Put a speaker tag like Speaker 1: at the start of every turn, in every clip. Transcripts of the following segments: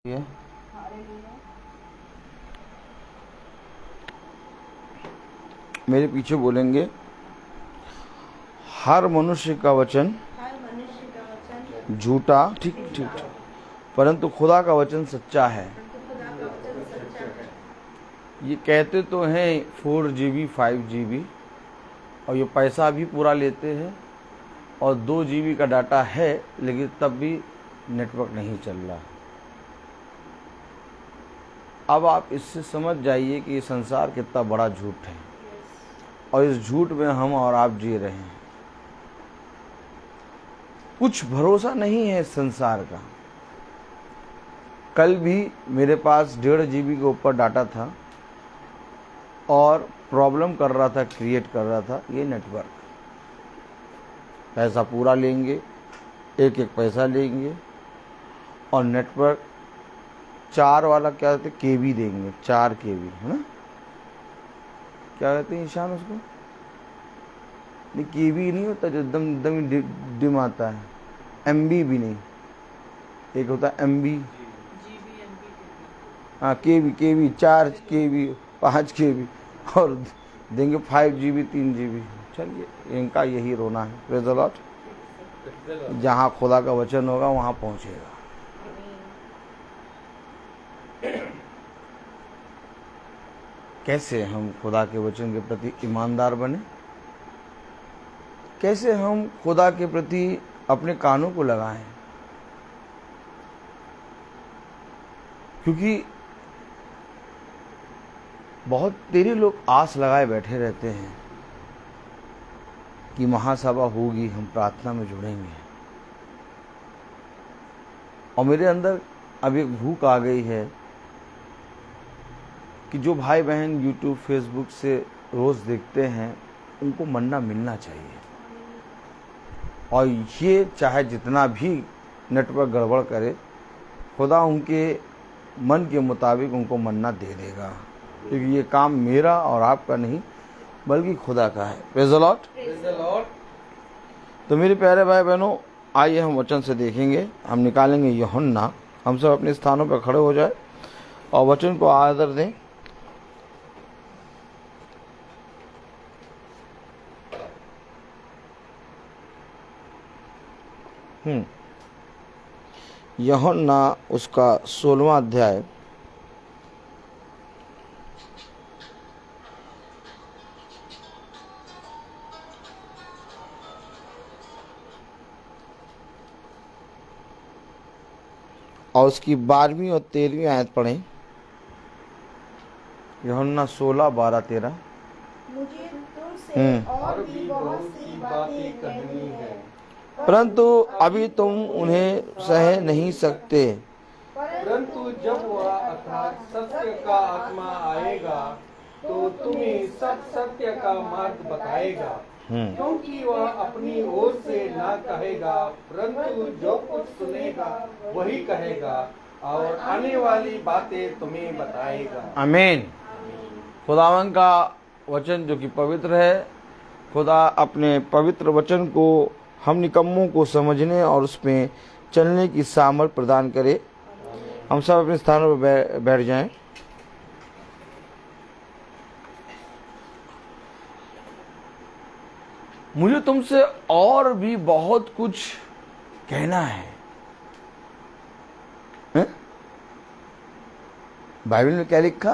Speaker 1: ये मेरे पीछे बोलेंगे, हर मनुष्य का वचन झूठा, ठीक ठीक, परंतु खुदा का वचन सच्चा है। ये कहते तो हैं 4 GB 5 GB, और ये पैसा भी पूरा लेते हैं, और 2 GB का डाटा है, लेकिन तब भी नेटवर्क नहीं चल रहा। अब आप इससे समझ जाइए कि ये संसार कितना बड़ा झूठ है, और इस झूठ में हम और आप जी रहे हैं। कुछ भरोसा नहीं है इस संसार का। कल भी मेरे पास 1.5 GB के ऊपर डाटा था और प्रॉब्लम कर रहा था, क्रिएट कर रहा था ये नेटवर्क। पैसा पूरा लेंगे, एक एक पैसा लेंगे, और नेटवर्क 4 वाला क्या कहते, केबी देंगे, 4 केबी, है ना? क्या कहते हैं ईशान उसको? नहीं, केबी नहीं होता जो एकदम डिम आता है, एमबी भी नहीं, एक होता है एमबी, हाँ केबी 4 केबी 5 केबी, और देंगे 5 GB 3 GB। चलिए, इनका यही रोना है। Praise the Lord. जहाँ खुदा का वचन होगा वहाँ पहुँचेगा। कैसे हम खुदा के वचन के प्रति ईमानदार बने? कैसे हम खुदा के प्रति अपने कानों को लगाएं? क्योंकि बहुत तेरे लोग आस लगाए बैठे रहते हैं कि महासभा होगी, हम प्रार्थना में जुड़ेंगे, और मेरे अंदर अब एक भूख आ गई है कि जो भाई बहन यूट्यूब फेसबुक से रोज़ देखते हैं, उनको मन्ना मिलना चाहिए। और ये चाहे जितना भी नेटवर्क गड़बड़ करे, खुदा उनके मन के मुताबिक उनको मन्ना दे देगा, क्योंकि ये काम मेरा और आपका नहीं बल्कि खुदा का है। Praise the Lord. तो मेरे प्यारे भाई बहनों, आइए हम वचन से देखेंगे। हम निकालेंगे यूहन्ना। हम सब अपने स्थानों पर खड़े हो जाए और वचन को आदर दें। यूहन्ना उसका 16वां अध्याय और उसकी 12वीं और 13वीं आयत पढ़ें। यूहन्ना 16, 12, 13।
Speaker 2: मुझे तुमसे और भी बहुत सी बातें कहनी है,
Speaker 1: परंतु अभी तुम उन्हें सह नहीं सकते।
Speaker 3: परंतु जब वह अर्थात सत्य का आत्मा आएगा तो तुम्हें सब सत्य का मार्ग बताएगा, क्योंकि वह अपनी ओर से ना कहेगा, परंतु जो कुछ सुनेगा वही कहेगा, और आने वाली बातें तुम्हें बताएगा।
Speaker 1: आमीन। खुदावन का वचन जो कि पवित्र है, खुदा अपने पवित्र वचन को हम निकम्मों को समझने और उसमें चलने की सामर्थ प्रदान करे। हम सब अपने स्थानों पर बैठ जाएं। मुझे तुमसे और भी बहुत कुछ कहना है, हैं? बाइबल में क्या लिखा?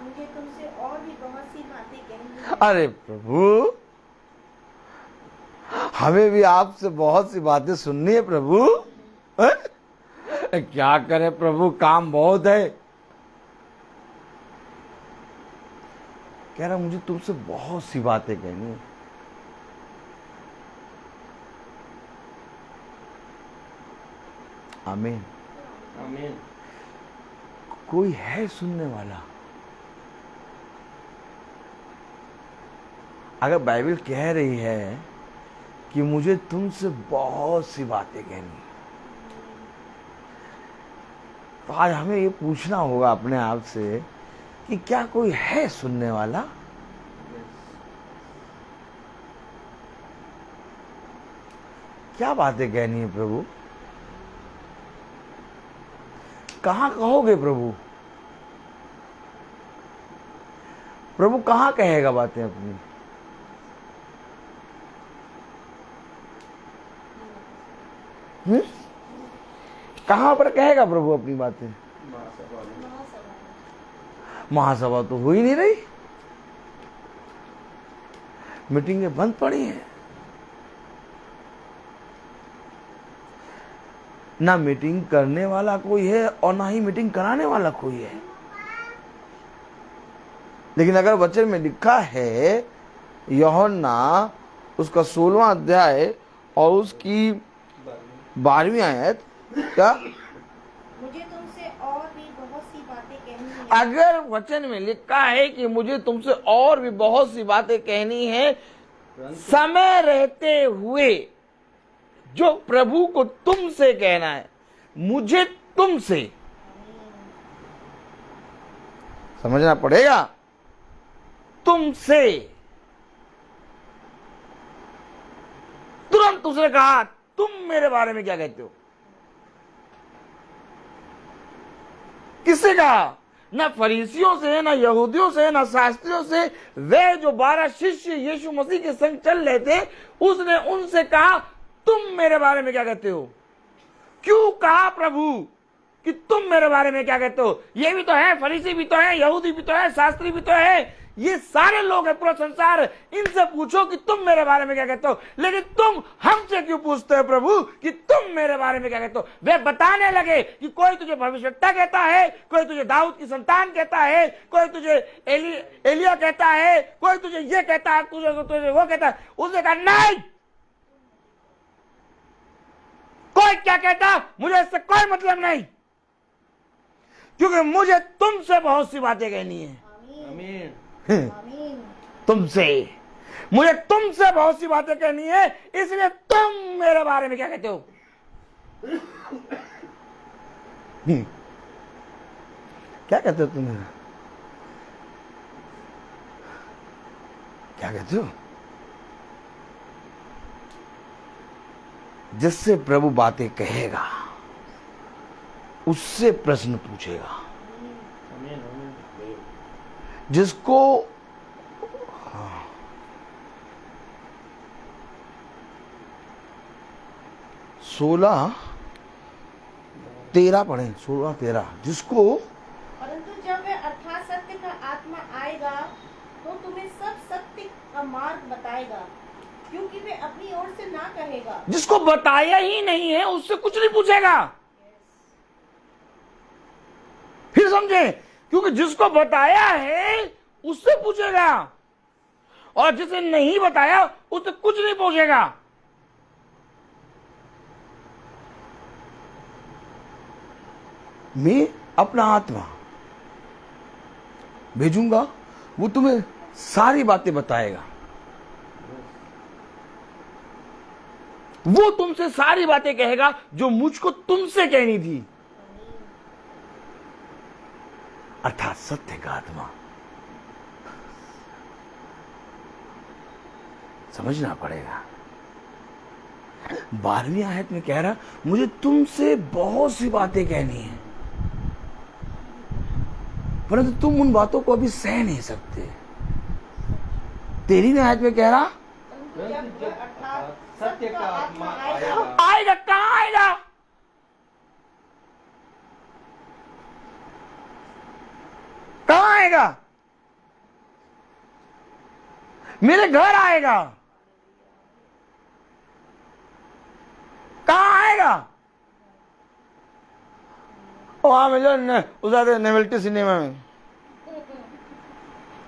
Speaker 2: मुझे तुमसे और भी बहुत सी बातें कहनी है।
Speaker 1: अरे प्रभु, हमें भी आपसे बहुत सी बातें सुननी है प्रभु। हैं? क्या करें प्रभु, काम बहुत है। कह रहा मुझे तुमसे बहुत सी बातें कहनी है। आमीन।
Speaker 3: आमीन।
Speaker 1: कोई है सुनने वाला? अगर बाइबल कह रही है कि मुझे तुमसे बहुत सी बातें कहनी, तो आज हमें ये पूछना होगा अपने आप से कि क्या कोई है सुनने वाला? क्या बातें कहनी है प्रभु? कहाँ कहोगे प्रभु? प्रभु कहाँ कहेगा बातें अपनी? कहाँ पर कहेगा प्रभु अपनी बातें? महासभा तो हो ही नहीं रही, मीटिंगें बंद पड़ी हैं, ना मीटिंग करने वाला कोई है और ना ही मीटिंग कराने वाला कोई है। लेकिन अगर वचन में लिखा है, यूहन्ना उसका 16वां अध्याय और उसकी 12वीं आयत, क्या?
Speaker 2: मुझे तुमसे और भी बहुत सी बातें कहनी है।
Speaker 1: अगर वचन में लिखा है कि मुझे तुमसे और भी बहुत सी बातें कहनी है, समय रहते हुए जो प्रभु को तुमसे कहना है, मुझे तुमसे समझना पड़ेगा। तुमसे, तुरंत उसने कहा तुम मेरे बारे में क्या कहते हो? किससे कहा? ना फरीसियों से, ना यहूदियों से, ना शास्त्रियों से। वे जो 12 शिष्य यीशु मसीह के संग चल रहे थे, उसने उनसे कहा तुम मेरे बारे में क्या कहते हो? क्यों कहा प्रभु कि तुम मेरे बारे में क्या कहते हो? ये भी तो है, फरीसी भी तो है, यहूदी भी तो है, शास्त्री भी तो है, ये सारे लोग हैं, पूरा संसार। इनसे पूछो कि तुम मेरे बारे में क्या कहते हो, लेकिन तुम हमसे क्यों पूछते हो प्रभु कि तुम मेरे बारे में क्या कहते हो? वे बताने लगे कि कोई तुझे भविष्यवक्ता कहता है, कोई तुझे दाऊद की संतान कहता है, कोई तुझे एलिया कहता है, कोई तुझे ये कहता है, तुझे वो कहता है। उसने कहा नहीं, कोई क्या कहता मुझे इससे कोई मतलब नहीं, क्योंकि मुझे तुमसे बहुत सी बातें कहनी है।
Speaker 3: आमीन।
Speaker 2: आमीन।
Speaker 1: तुमसे, मुझे तुमसे बहुत सी बातें कहनी है, इसलिए तुम मेरे बारे में क्या कहते हो? क्या कहते हो तुम? क्या कहते हो? जिससे प्रभु बातें कहेगा उससे प्रश्न पूछेगा। जिसको 16:13 पढ़े, 16:13। जिसको
Speaker 2: परंतु जब वे अर्थात सत्य का आत्मा आएगा तो तुम्हें सब सत्य का मार्ग बताएगा, क्योंकि वे अपनी ओर से ना कहेगा।
Speaker 1: जिसको बताया ही नहीं है उससे कुछ नहीं पूछेगा। फिर समझे, क्योंकि जिसको बताया है उससे पूछेगा, और जिसे नहीं बताया उससे कुछ नहीं पूछेगा। मैं अपना आत्मा भेजूंगा, वो तुम्हें सारी बातें बताएगा, वो तुमसे सारी बातें कहेगा जो मुझको तुमसे कहनी थी, अर्थात सत्य का आत्मा। समझना पड़ेगा। 12वीं आयत में कह रहा मुझे तुमसे बहुत सी बातें कहनी है, परंतु तुम उन बातों को अभी सह नहीं सकते। 13वीं आयत में कह रहा
Speaker 2: जब अर्थात
Speaker 3: सत्य का आत्मा आएगा।
Speaker 1: आएगा। कहां आएगा? कहां आएगा? मेरे घर आएगा। कहां आएगा? वहां मिलो नेवल्टी सिनेमा में,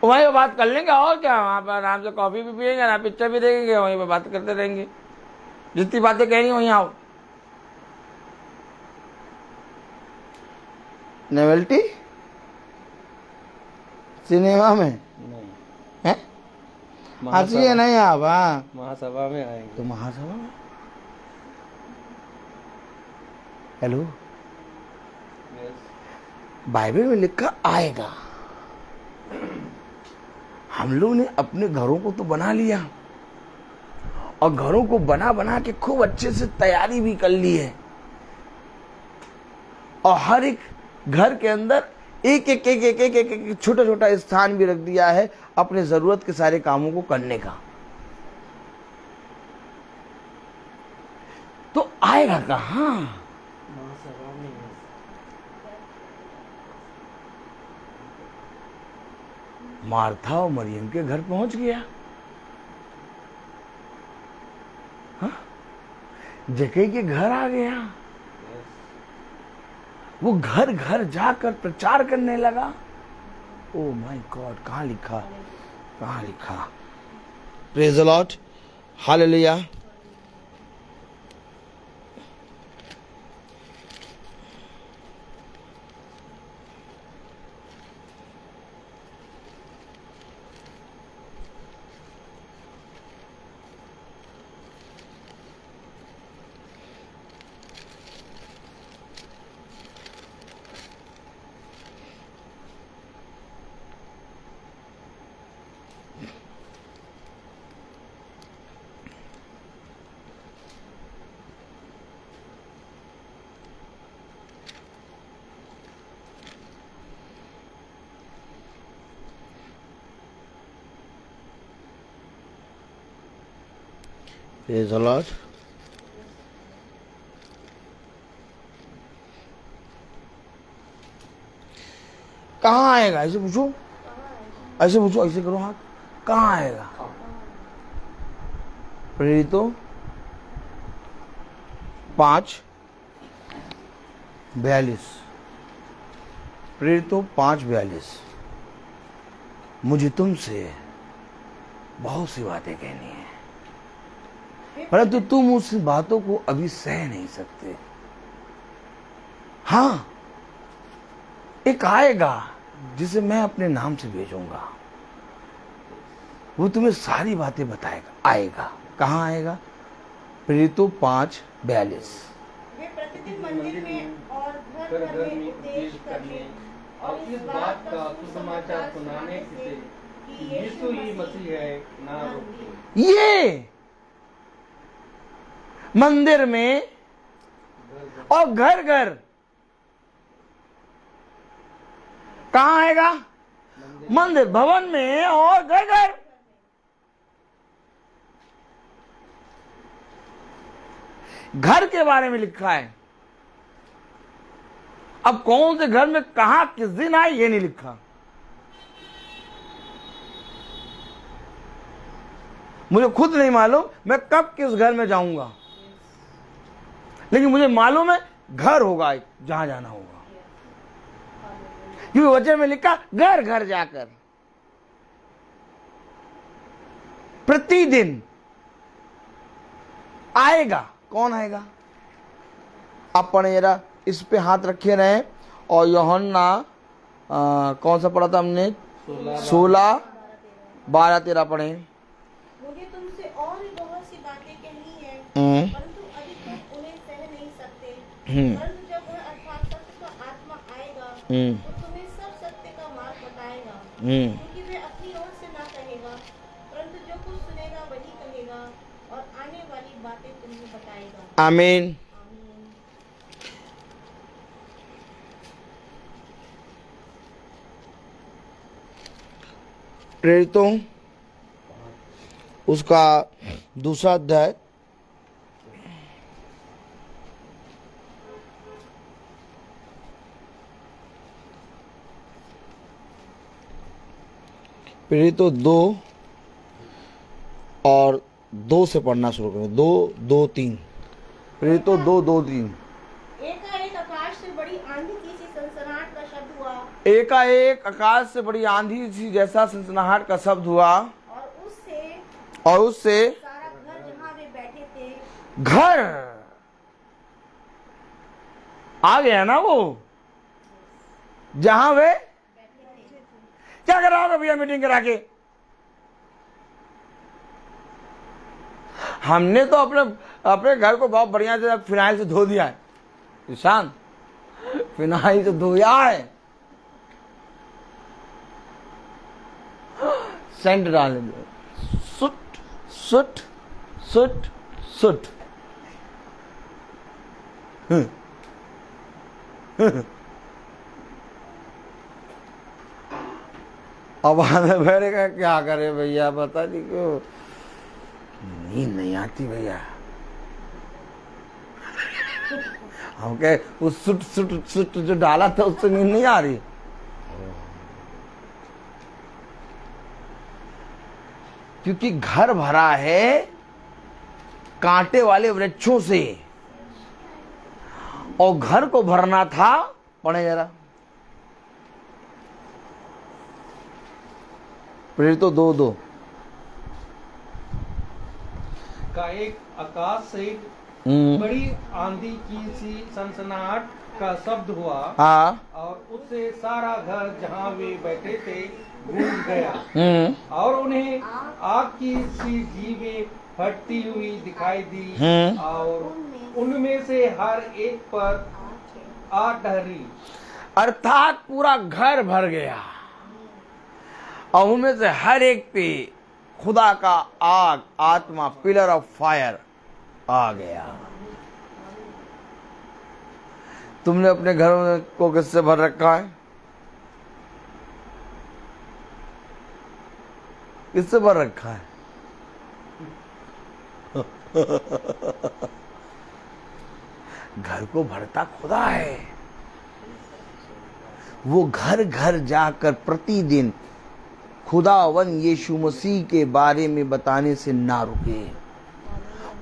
Speaker 1: वहीं बात कर लेंगे। और क्या, वहां पर आराम से कॉफी भी पियेंगे, ना पिक्चर भी देखेंगे, वहीं पर बात करते रहेंगे। जितनी बातें कहनी वहीं आओ। नेवल्टी सिनेमा में
Speaker 3: नहीं,
Speaker 1: है? हंसिए नहीं आप। हाँ,
Speaker 3: महासभा में आएंगे।
Speaker 1: तो महासभा में। हेलो, बाइबल में लिखा आएगा। हम लोग ने अपने घरों को तो बना लिया, और घरों को बना बना के खूब अच्छे से तैयारी भी कर ली है, और हर एक घर के अंदर एक एक एक एक एक एक, एक छोटा छोटा स्थान भी रख दिया है अपने जरूरत के सारे कामों को करने का। तो आएगा कहां? मार्था और मरियम के घर पहुंच गया। हाँ? जक्कई के घर आ गया। वो घर घर जाकर प्रचार करने लगा। ओ माय गॉड, कहाँ लिखा, कहाँ लिखा? Praise the Lord, hallelujah. Praise the Lord. कहाँ आएगा? ऐसे पूछो, ऐसे पूछो, ऐसे करो हाथ। कहाँ आएगा? प्रेरितों 5:42। प्रेरितों 5:42। मुझे तुमसे बहुत सी बातें कहनी है, परंतु तुम उस बातों को अभी सह नहीं सकते। हां, एक आएगा जिसे मैं अपने नाम से भेजूंगा, वो तुम्हें सारी बातें बताएगा। आएगा, कहां आएगा? प्रेरितों 5:42।
Speaker 2: वे प्रतिदिन मंदिर में और घर घर में उपदेश करने और इस बात का सुसमाचार सुनाने से कि यीशु ही मसीह है, ना रुके।
Speaker 1: ये मंदिर में और घर घर। कहां आएगा? मंदिर भवन में और घर घर। घर के बारे में लिखा है। अब कौन से घर में कहां किस दिन आए ये नहीं लिखा। मुझे खुद नहीं मालूम मैं कब किस घर में जाऊंगा, लेकिन मुझे मालूम है घर होगा जहां जाना होगा, क्योंकि वचन में लिखा घर घर जाकर प्रतिदिन आएगा। कौन आएगा? अपन जरा इस पे हाथ रखे रहे और यूहन्ना कौन सा पढ़ा था हमने? 16:12-13 पढ़े।
Speaker 2: मुझे तुमसे और भी बहुत सी बातें कहनी है, परंतु अभी तुम उन्हें सह नहीं सकते। परंतु जब वह अर्थात सत्य का आत्मा आएगा तो तुम्हें सब सत्य का मार्ग बताएगा, क्योंकि वे अपनी ओर से ना कहेगा, परंतु जो कुछ सुनेगा वही कहेगा और आने वाली बातें तुम्हें बताएगा।
Speaker 1: आमीन। प्रेरितों उसका दूसरा अध्याय प्रेरितों 2 से पढ़ना शुरू करें। 2-3। प्रेरितों 2-2-3।
Speaker 2: एकाएक आकाश से बड़ी आंधी की सी सनसनाहट का शब्द हुआ,
Speaker 1: एकाएक आकाश से बड़ी आंधी सी जैसा सनसनाहट का शब्द हुआ और उससे
Speaker 2: सारा घर जहाँ वे बैठे थे
Speaker 1: घर आ गया ना, वो जहां वे क्या कर रहा होगा भैया मीटिंग करा के? हमने तो अपने घर को बहुत बढ़िया से फिनाइल से धो दिया है। ईशान, फिनाइल से धोया है, सेंट डालने दो, सुट सुट सुट सुट। अब आने बैठेगा, क्या करे भैया, पता नहीं क्यों नींद नहीं आती भैया। हम कहे उस सुट सुट सुट जो डाला था उससे नींद नहीं आ रही। क्योंकि घर भरा है कांटे वाले वृक्षों से, और घर को भरना था, पढ़े जरा, प्रेरित तो 2:2
Speaker 3: का एक आकाश से बड़ी आंधी की सी सनसनाहट का शब्द हुआ।
Speaker 1: हाँ।
Speaker 3: और उससे सारा घर जहाँ वे बैठे थे गूंज गया। और उन्हें आग की सी जीवें फटती हुई दिखाई दी, और उनमें से हर एक पर आ ठहरी।
Speaker 1: अर्थात पूरा घर भर गया, और उनमें से हर एक पे खुदा का आग, आत्मा, पिलर ऑफ फायर आ गया। तुमने अपने घर को किससे भर रखा है? किससे भर रखा है? घर को भरता खुदा है। वो घर घर जाकर प्रतिदिन खुदावन यीशु मसीह के बारे में बताने से ना रुके।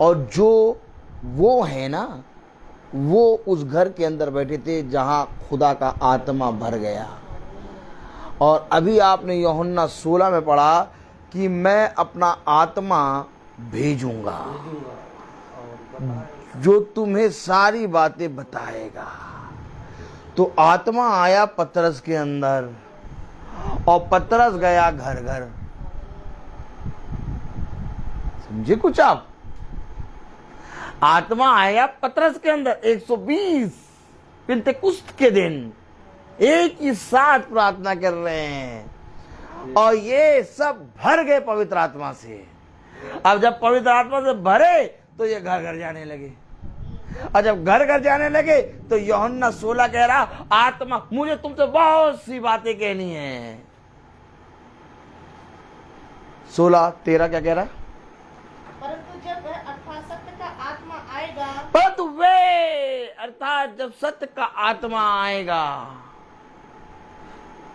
Speaker 1: और जो वो है ना, वो उस घर के अंदर बैठे थे जहां खुदा का आत्मा भर गया। और अभी आपने यूहन्ना 16 में पढ़ा कि मैं अपना आत्मा भेजूंगा जो तुम्हें सारी बातें बताएगा। तो आत्मा आया पतरस के अंदर, और पतरस गया घर घर। समझे कुछ आप? आत्मा आया पतरस के अंदर। 120 पिंतेकुस्त के दिन एक ही साथ प्रार्थना कर रहे हैं, और ये सब भर गए पवित्र आत्मा से। अब जब पवित्र आत्मा से भरे तो ये घर घर जाने लगे, और जब घर घर जाने लगे तो यूहन्ना 16 कह रहा, आत्मा मुझे तुमसे बहुत सी बातें कहनी है। 16:13 क्या कह रहा?
Speaker 2: परंतु जब वह अर्थात सत्य का आत्मा आएगा,
Speaker 1: परंतु वे अर्थात जब सत्य का आत्मा आएगा।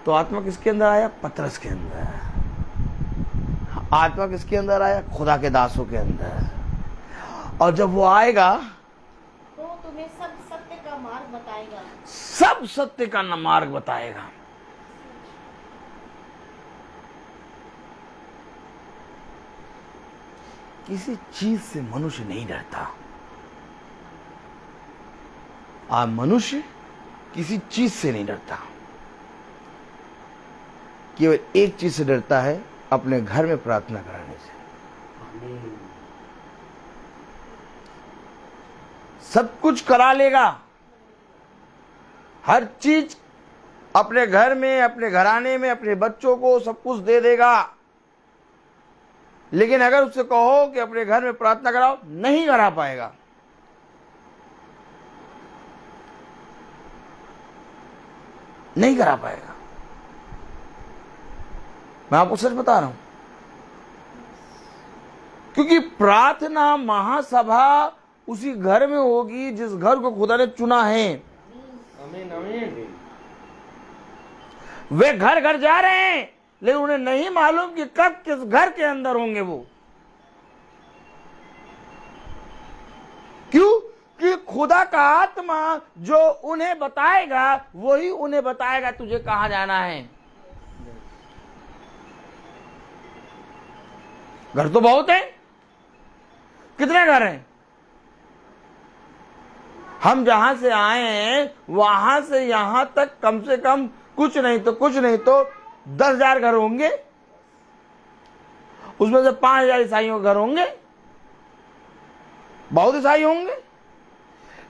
Speaker 1: तो आत्मा किसके अंदर आया? पतरस के अंदर। आत्मा किसके अंदर आया? खुदा के दासों के अंदर। और जब वो आएगा
Speaker 2: तो तुम्हें सब सत्य का मार्ग बताएगा।
Speaker 1: सब सत्य का मार्ग बताएगा। किसी चीज से मनुष्य नहीं डरता। मनुष्य किसी चीज से नहीं डरता, केवल एक चीज से डरता है, अपने घर में प्रार्थना कराने से। सब कुछ करा लेगा, हर चीज अपने घर में, अपने घराने में, अपने बच्चों को सब कुछ दे देगा। लेकिन अगर उससे कहो कि अपने घर में प्रार्थना कराओ, नहीं करा पाएगा। नहीं करा पाएगा। मैं आपको सच बता रहा हूं, क्योंकि प्रार्थना महासभा उसी घर में होगी जिस घर को खुदा ने चुना है।
Speaker 3: आमीन आमीन।
Speaker 1: वे घर घर जा रहे हैं, लेकिन उन्हें नहीं मालूम कि कब किस घर के अंदर होंगे वो। क्यों? कि खुदा का आत्मा जो उन्हें बताएगा, वही उन्हें बताएगा तुझे कहां जाना है। घर तो बहुत है, कितने घर हैं? हम जहां से आए हैं वहां से यहां तक कम से कम कुछ नहीं तो 10,000 घर होंगे। उसमें से 5,000 ईसाइयों के घर होंगे, बहुत ईसाई होंगे।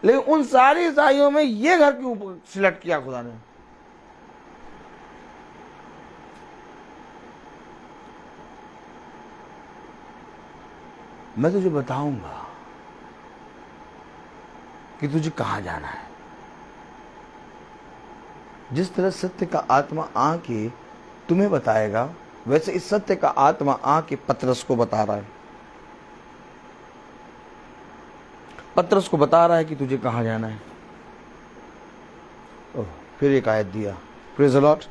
Speaker 1: लेकिन उन सारी ईसाइयों में ये घर क्यों सिलेक्ट किया खुदा ने? मैं तुझे बताऊंगा कि तुझे कहां जाना है। जिस तरह सत्य का आत्मा आके तुम्हें बताएगा, वैसे इस सत्य का आत्मा आके पतरस को बता रहा है। पतरस को बता रहा है कि तुझे कहां जाना है। ओह, फिर एक आयत दिया। Praise the Lord.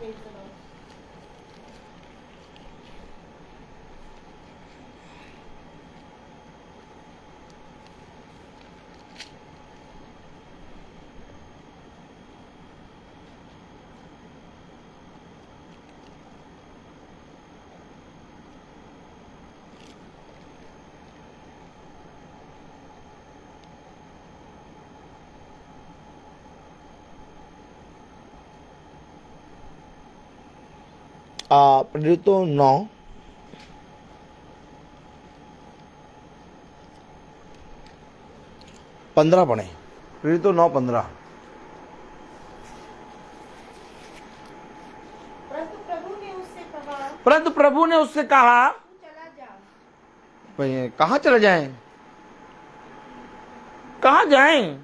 Speaker 1: प्रेरितों 9:15 पढ़े। प्रेरितों 9:15।
Speaker 2: परंतु प्रभु ने उससे कहा,
Speaker 1: परंतु प्रभु ने उससे कहा,
Speaker 2: तू चला जा।
Speaker 1: भाई कहाँ चले जाएं? कहाँ जाएं?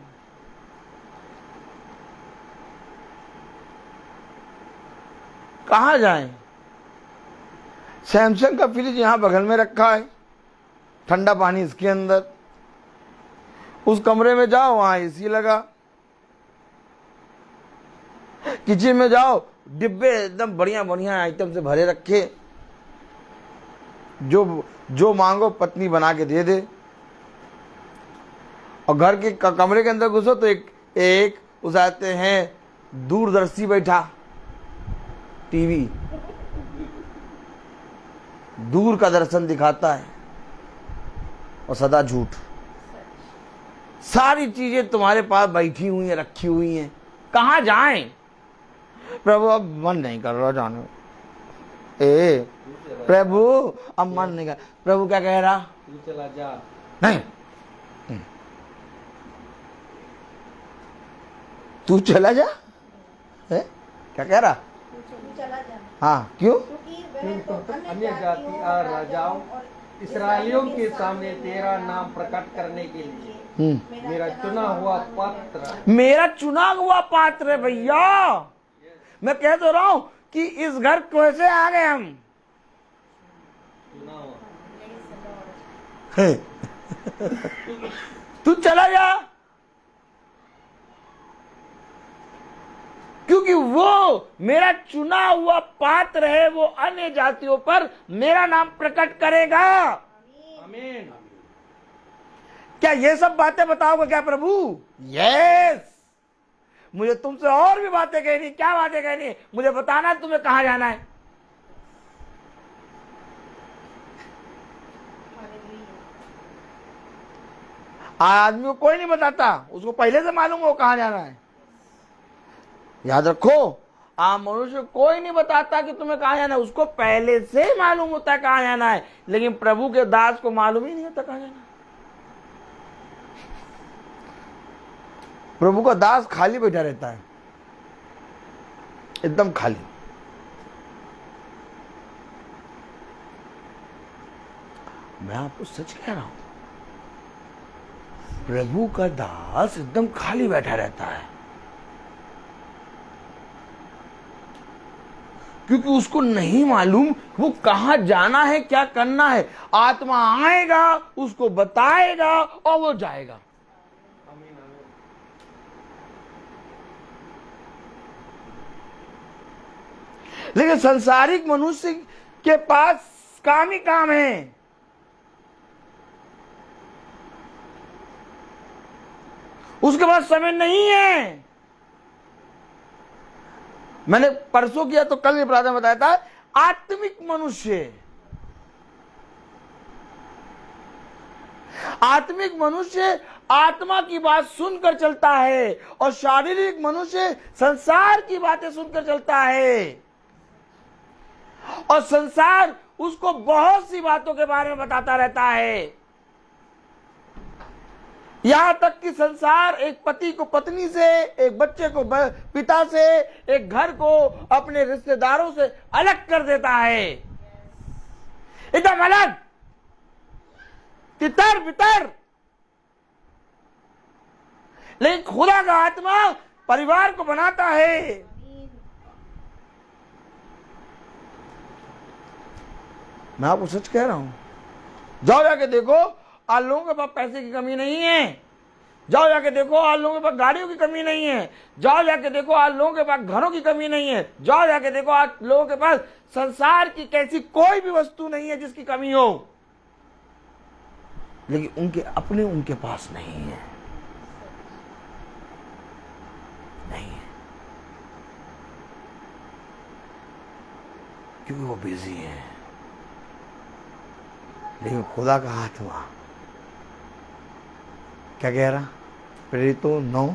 Speaker 1: कहाँ जाएं? सैमसंग का फ्रिज यहां बगल में रखा है, ठंडा पानी इसके अंदर। उस कमरे में जाओ, वहां एसी लगा। किचन में जाओ, डिब्बे एकदम बढ़िया बढ़िया आइटम से भरे रखे, जो मांगो पत्नी बना के दे दे। और घर के कमरे के अंदर घुसो तो एक उस आते हैं दूरदर्शी बैठा, टीवी दूर का दर्शन दिखाता है और सदा झूठ। सारी चीजें तुम्हारे पास बैठी हुई हैं, रखी हुई हैं। कहां जाएं? प्रभु अब मन नहीं कर रहा जाने। प्रभु अब मन नहीं कर। प्रभु क्या कह रहा?
Speaker 3: तू चला जा।
Speaker 1: नहीं, तू चला जा है? क्या कह रहा?
Speaker 2: तू चला जा,
Speaker 1: हाँ, क्यों?
Speaker 2: क्योंकि वह तो
Speaker 3: अन्य जाति और राजाओं इसराइलियों के सामने तेरा नाम प्रकट करने के लिए मेरा चुना हुआ पात्र।
Speaker 1: मेरा चुना हुआ पात्र है भैया। मैं कह तो रहा हूं कि इस घर कैसे आ गए हम?
Speaker 3: चुना हुआ।
Speaker 1: तू चला जा, क्योंकि वो मेरा चुना हुआ पात्र है। वो अन्य जातियों पर मेरा नाम प्रकट करेगा।
Speaker 3: आमीन।
Speaker 1: क्या ये सब बातें बताओगे क्या प्रभु? यस। मुझे तुमसे और भी बातें कहनी। क्या बातें कहनी? मुझे बताना है तुम्हें कहां जाना है। आदमी को कोई नहीं बताता, उसको पहले से मालूम हो कहां जाना है। याद रखो, आप मनुष्य कोई नहीं बताता कि तुम्हें कहां जाना है, उसको पहले से मालूम होता है कहां जाना है। लेकिन प्रभु के दास को मालूम ही नहीं होता कहां जाना है। प्रभु का दास खाली बैठा रहता है, एकदम खाली। मैं आपको सच कह रहा हूं, प्रभु का दास एकदम खाली बैठा रहता है, क्योंकि उसको नहीं मालूम वो कहां जाना है, क्या करना है। आत्मा आएगा, उसको बताएगा और वो जाएगा।
Speaker 3: आमीन, आमीन।
Speaker 1: लेकिन संसारिक मनुष्य के पास काम ही काम है। उसके पास समय नहीं है। मैंने परसों किया तो कल भी प्रार्थना बताया था, आत्मिक मनुष्य, आत्मिक मनुष्य आत्मा की बात सुनकर चलता है और शारीरिक मनुष्य संसार की बातें सुनकर चलता है। और संसार उसको बहुत सी बातों के बारे में बताता रहता है। यहां तक कि संसार एक पति को पत्नी से, एक बच्चे को पिता से, एक घर को अपने रिश्तेदारों से अलग कर देता है, एकदम अलग, तितर बितर। लेकिन खुदा का आत्मा परिवार को बनाता है। मैं आपको सच कह रहा हूं। जाओ जाके देखो, आज लोगों के पास पैसे की कमी नहीं है। जाओ जाके देखो, आज लोगों के पास गाड़ियों की कमी नहीं है। जाओ जाके देखो, आज लोगों के पास घरों की कमी नहीं है। जाओ जाके देखो, आज लोगों के पास संसार की कैसी कोई भी वस्तु नहीं है जिसकी कमी हो, लेकिन उनके अपने उनके पास नहीं है, नहीं है, क्योंकि वो बिजी है। लेकिन खुदा का आत्मा क्या कह रहा? प्रेरितों 9,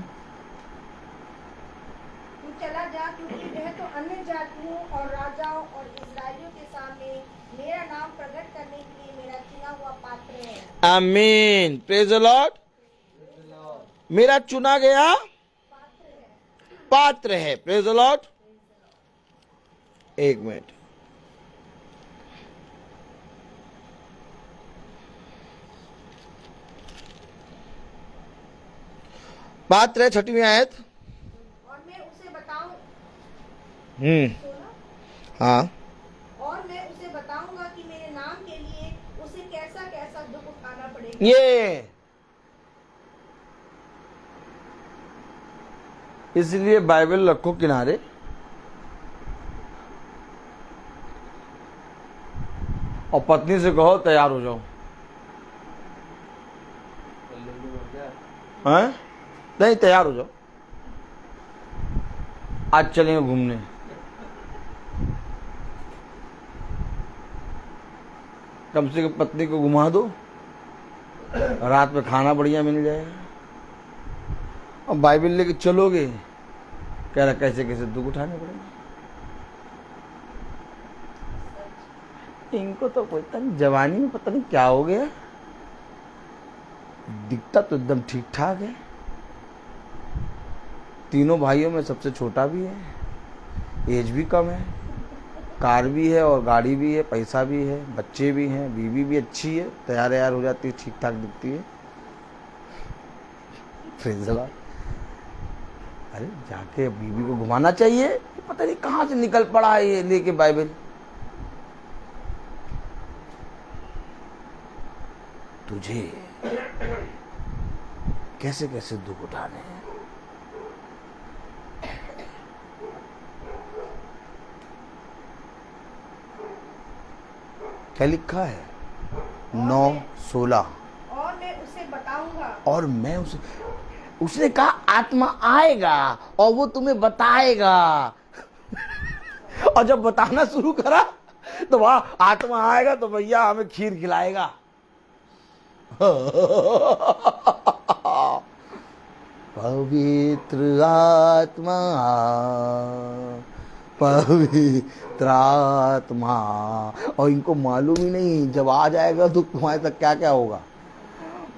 Speaker 2: तू चला जा, क्योंकि वह तो अन्य जातियों और राजाओं और इस्राएलियों के सामने मेरा नाम प्रकट करने के लिए मेरा चुना हुआ पात्र है।
Speaker 1: आमीन, प्रेज द लॉर्ड। मेरा चुना गया पात्र है, प्रेज द लॉर्ड। एक मिनट, पात्र है, 6वीं आयत।
Speaker 2: और मैं उसे बताऊं,
Speaker 1: हाँ,
Speaker 2: और मैं उसे बताऊंगा कि मेरे नाम के लिए उसे कैसा कैसा दुख उठाना पड़ेगा।
Speaker 1: ये इसलिए बाइबल रखो किनारे, और पत्नी से कहो तैयार हो जाओ। हैं? नहीं, तैयार हो जाओ, आज चलेंगे घूमने। कम से कम पत्नी को घुमा दो, रात में खाना बढ़िया मिल जाएगा। और बाइबल लेके चलोगे, कह रहा कैसे कैसे दुख उठाने पड़ेंगे। इनको तो पता नहीं जवानी में पता नहीं क्या हो गया, दिखता तो एकदम ठीक ठाक है। तीनों भाइयों में सबसे छोटा भी है, एज भी कम है, कार भी है और गाड़ी भी है, पैसा भी है, बच्चे भी हैं, बीवी भी अच्छी है, तैयार हो जाती है, ठीक ठाक दिखती है। Praise the Lord. अरे जाके बीवी को घुमाना चाहिए, पता नहीं कहाँ से निकल पड़ा है ये लेके बाइबल। तुझे कैसे कैसे दुख उठाने हैं। क्या लिखा है? 9:16।
Speaker 2: और मैं उसे बताऊंगा,
Speaker 1: और मैं उसने कहा आत्मा आएगा और वो तुम्हें बताएगा। और जब बताना शुरू करा तो वहां आत्मा आएगा तो भैया हमें खीर खिलाएगा। पवित्र आत्मा, पवित्र आत्मा। और इनको मालूम ही नहीं जब आ जाएगा तो तुम्हारे तक क्या क्या होगा।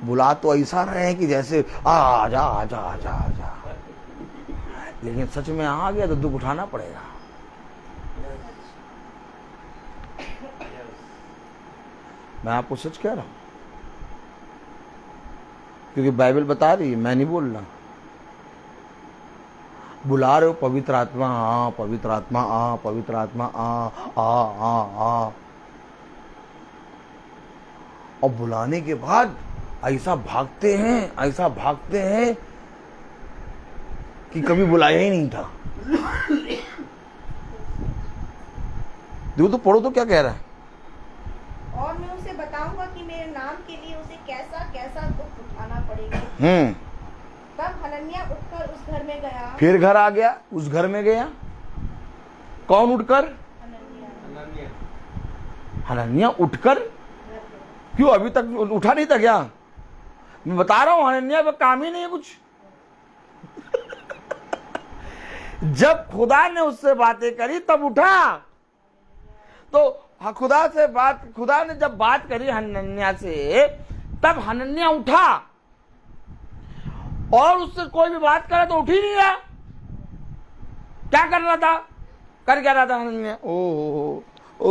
Speaker 1: बुला तो ऐसा रहे हैं कि जैसे आजा आजा आजा आजा, लेकिन सच में आ गया तो दुख उठाना पड़ेगा। मैं आपको सच कह रहा हूं, क्योंकि बाइबल बता रही है, मैं नहीं बोल रहा। बुला रहे हो पवित्र आत्मा आ, पवित्र आत्मा आ, पवित्र आत्मा आ आ आ आ, और बुलाने के बाद ऐसा भागते हैं, ऐसा भागते हैं कि कभी बुलाया ही नहीं था। देखो तो पढ़ो तो क्या कह रहा है।
Speaker 2: और मैं उसे बताऊंगा कि मेरे नाम के लिए उसे कैसा कैसा दुख उठाना पड़ेगा। तब हनन्याह उठकर उस घर में गया।
Speaker 1: फिर घर आ गया, उस घर में गया। कौन उठकर? हनन्याह उठकर। क्यों अभी तक उठा नहीं था क्या? मैं बता रहा हूं हनन्याह पे काम ही नहीं है कुछ। जब खुदा ने उससे बातें करी तब उठा। तो खुदा ने जब बात करी हनन्याह से, तब हनन्याह उठा। और उससे कोई भी बात करे तो उठ ही नहीं रहा। क्या कर रहा था? कर क्या रहा था हनन्याह? ओ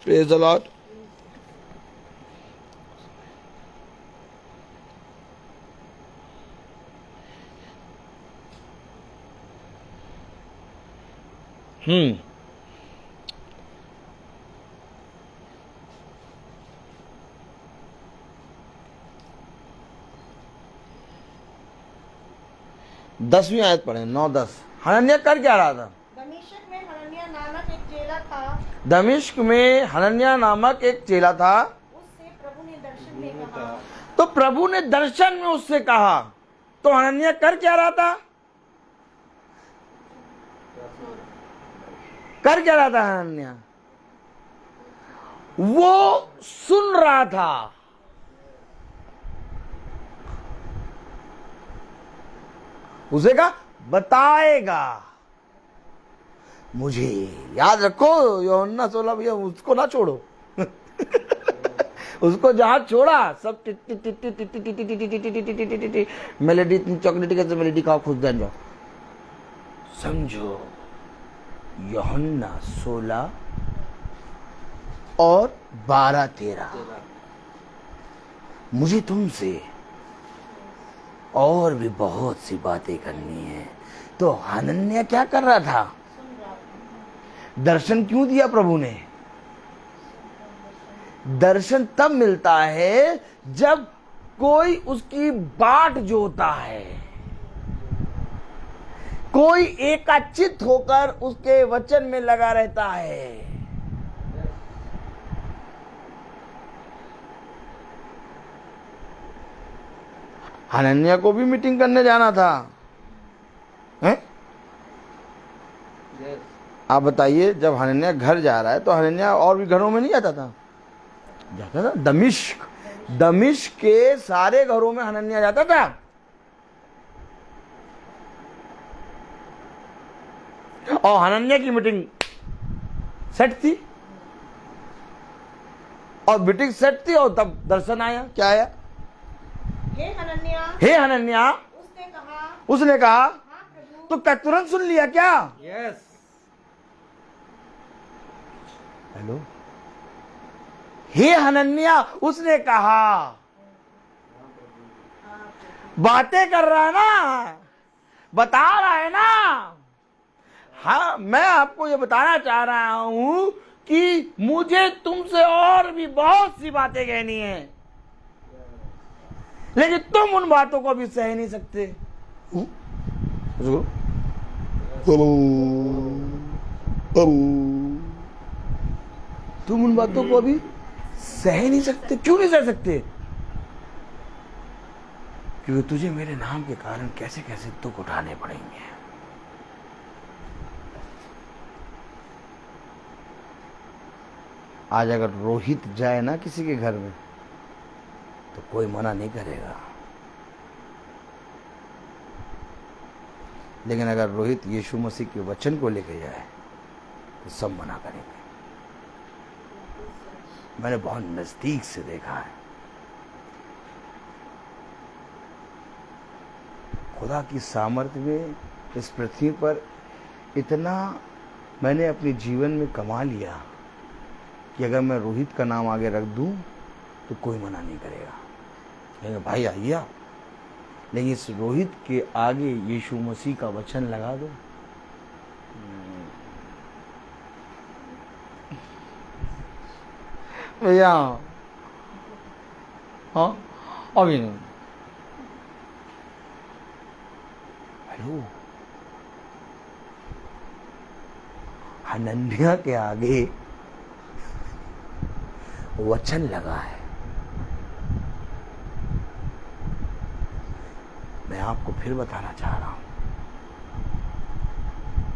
Speaker 1: प्रेज द लॉर्ड। 10वीं आयत पढ़े, 9-10। हनन्याह कर क्या रहा था?
Speaker 2: दमिश्क में हनन्याह नामक एक चेला था।
Speaker 1: दमिश्क में हनन्याह नामक एक चेला था।
Speaker 2: उससे प्रभु ने दर्शन में कहा।
Speaker 1: तो प्रभु ने दर्शन में उससे कहा। तो हनन्याह कर क्या रहा था? कर क्या रहा था हनन्याह? वो सुन रहा था। उसे कहा बताएगा मुझे। याद रखो यूहन्ना 16 भैया, उसको ना छोड़ो। उसको जहां छोड़ा सब मेलेडी, चॉकलेटी कैसे मेलेडी खाओ, खुश जान जाओ। समझो यूहन्ना 16 और 12-13, मुझे तुमसे और भी बहुत सी बातें करनी है। तो हनन्याह क्या कर रहा था? दर्शन क्यों दिया प्रभु ने? दर्शन तब मिलता है जब कोई उसकी बाट जोता है, कोई एकाचित होकर उसके वचन में लगा रहता है। हनन्याह को भी मीटिंग करने जाना था, हैं? आप बताइए, जब हनन्याह घर जा रहा है तो हनन्याह और भी घरों में नहीं जाता था? जाता था। दमिश्क के सारे घरों में हनन्याह जाता था। और हनन्याह की मीटिंग सेट थी, और मीटिंग सेट थी, और तब दर्शन आया। क्या आया?
Speaker 2: हे हनन्याह,
Speaker 1: हे हनन्याह। उसने कहा
Speaker 2: हाँ प्रभु।
Speaker 1: तो क्या तुरंत सुन लिया क्या?
Speaker 3: यस।
Speaker 1: हेलो, हे हनन्याह, उसने कहा। बातें कर रहा है ना, बता रहा है ना। हाँ, मैं आपको ये बताना चाह रहा हूं कि मुझे तुमसे और भी बहुत सी बातें कहनी है, लेकिन तुम उन बातों को भी सह नहीं सकते। तुम उन बातों को अभी सह नहीं सकते। क्यों नहीं सह सकते? क्योंकि तुझे मेरे नाम के कारण कैसे कैसे दुख उठाने पड़ेंगे। आज अगर रोहित जाए ना किसी के घर में तो कोई मना नहीं करेगा, लेकिन अगर रोहित यीशु मसीह के वचन को लेके जाए तो सब मना करेंगे। मैंने बहुत नजदीक से देखा है। खुदा की सामर्थ्य में इस पृथ्वी पर इतना मैंने अपने जीवन में कमा लिया कि अगर मैं रोहित का नाम आगे रख दूं तो कोई मना नहीं करेगा। कहेंगे भाई आइए आप, लेकिन इस रोहित के आगे यीशु मसीह का वचन लगा दो, भैया हाँ अभी नहीं। हेलो, हनन्याह के आगे वचन लगा है। मैं आपको फिर बताना चाह रहा हूं,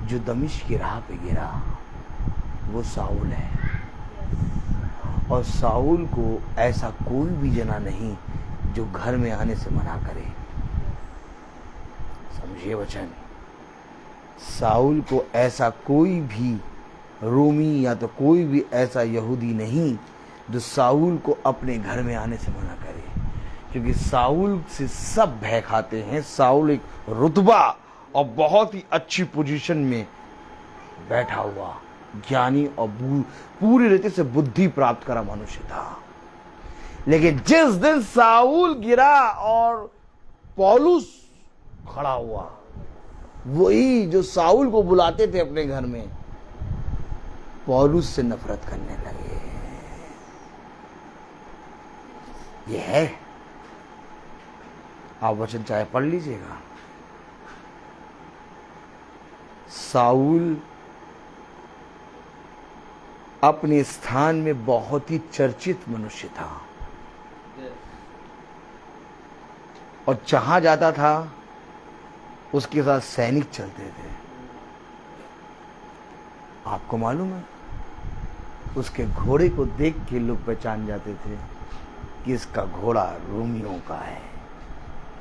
Speaker 1: जो दमिश्क की राह पे गिरा वो साउल है, और साउल को ऐसा कोई भी जना नहीं जो घर में आने से मना करे। समझिए वचन, साउल को ऐसा कोई भी रोमी या तो कोई भी ऐसा यहूदी नहीं जो साउल को अपने घर में आने से मना करे, क्योंकि साउल से सब भय खाते हैं। साउल एक रुतबा और बहुत ही अच्छी पोजीशन में बैठा हुआ ज्ञानी और पूरी रीति से बुद्धि प्राप्त करा मनुष्य था। लेकिन जिस दिन साउल गिरा और पौलुस खड़ा हुआ, वही जो साउल को बुलाते थे अपने घर में, पौलुस से नफरत करने लगे। ये है, आप वचन चाहे पढ़ लीजिएगा। साउल अपने स्थान में बहुत ही चर्चित मनुष्य था और जहां जाता था उसके साथ सैनिक चलते थे। आपको मालूम है, उसके घोड़े को देख के लोग पहचान जाते थे कि इसका घोड़ा रोमियों का है,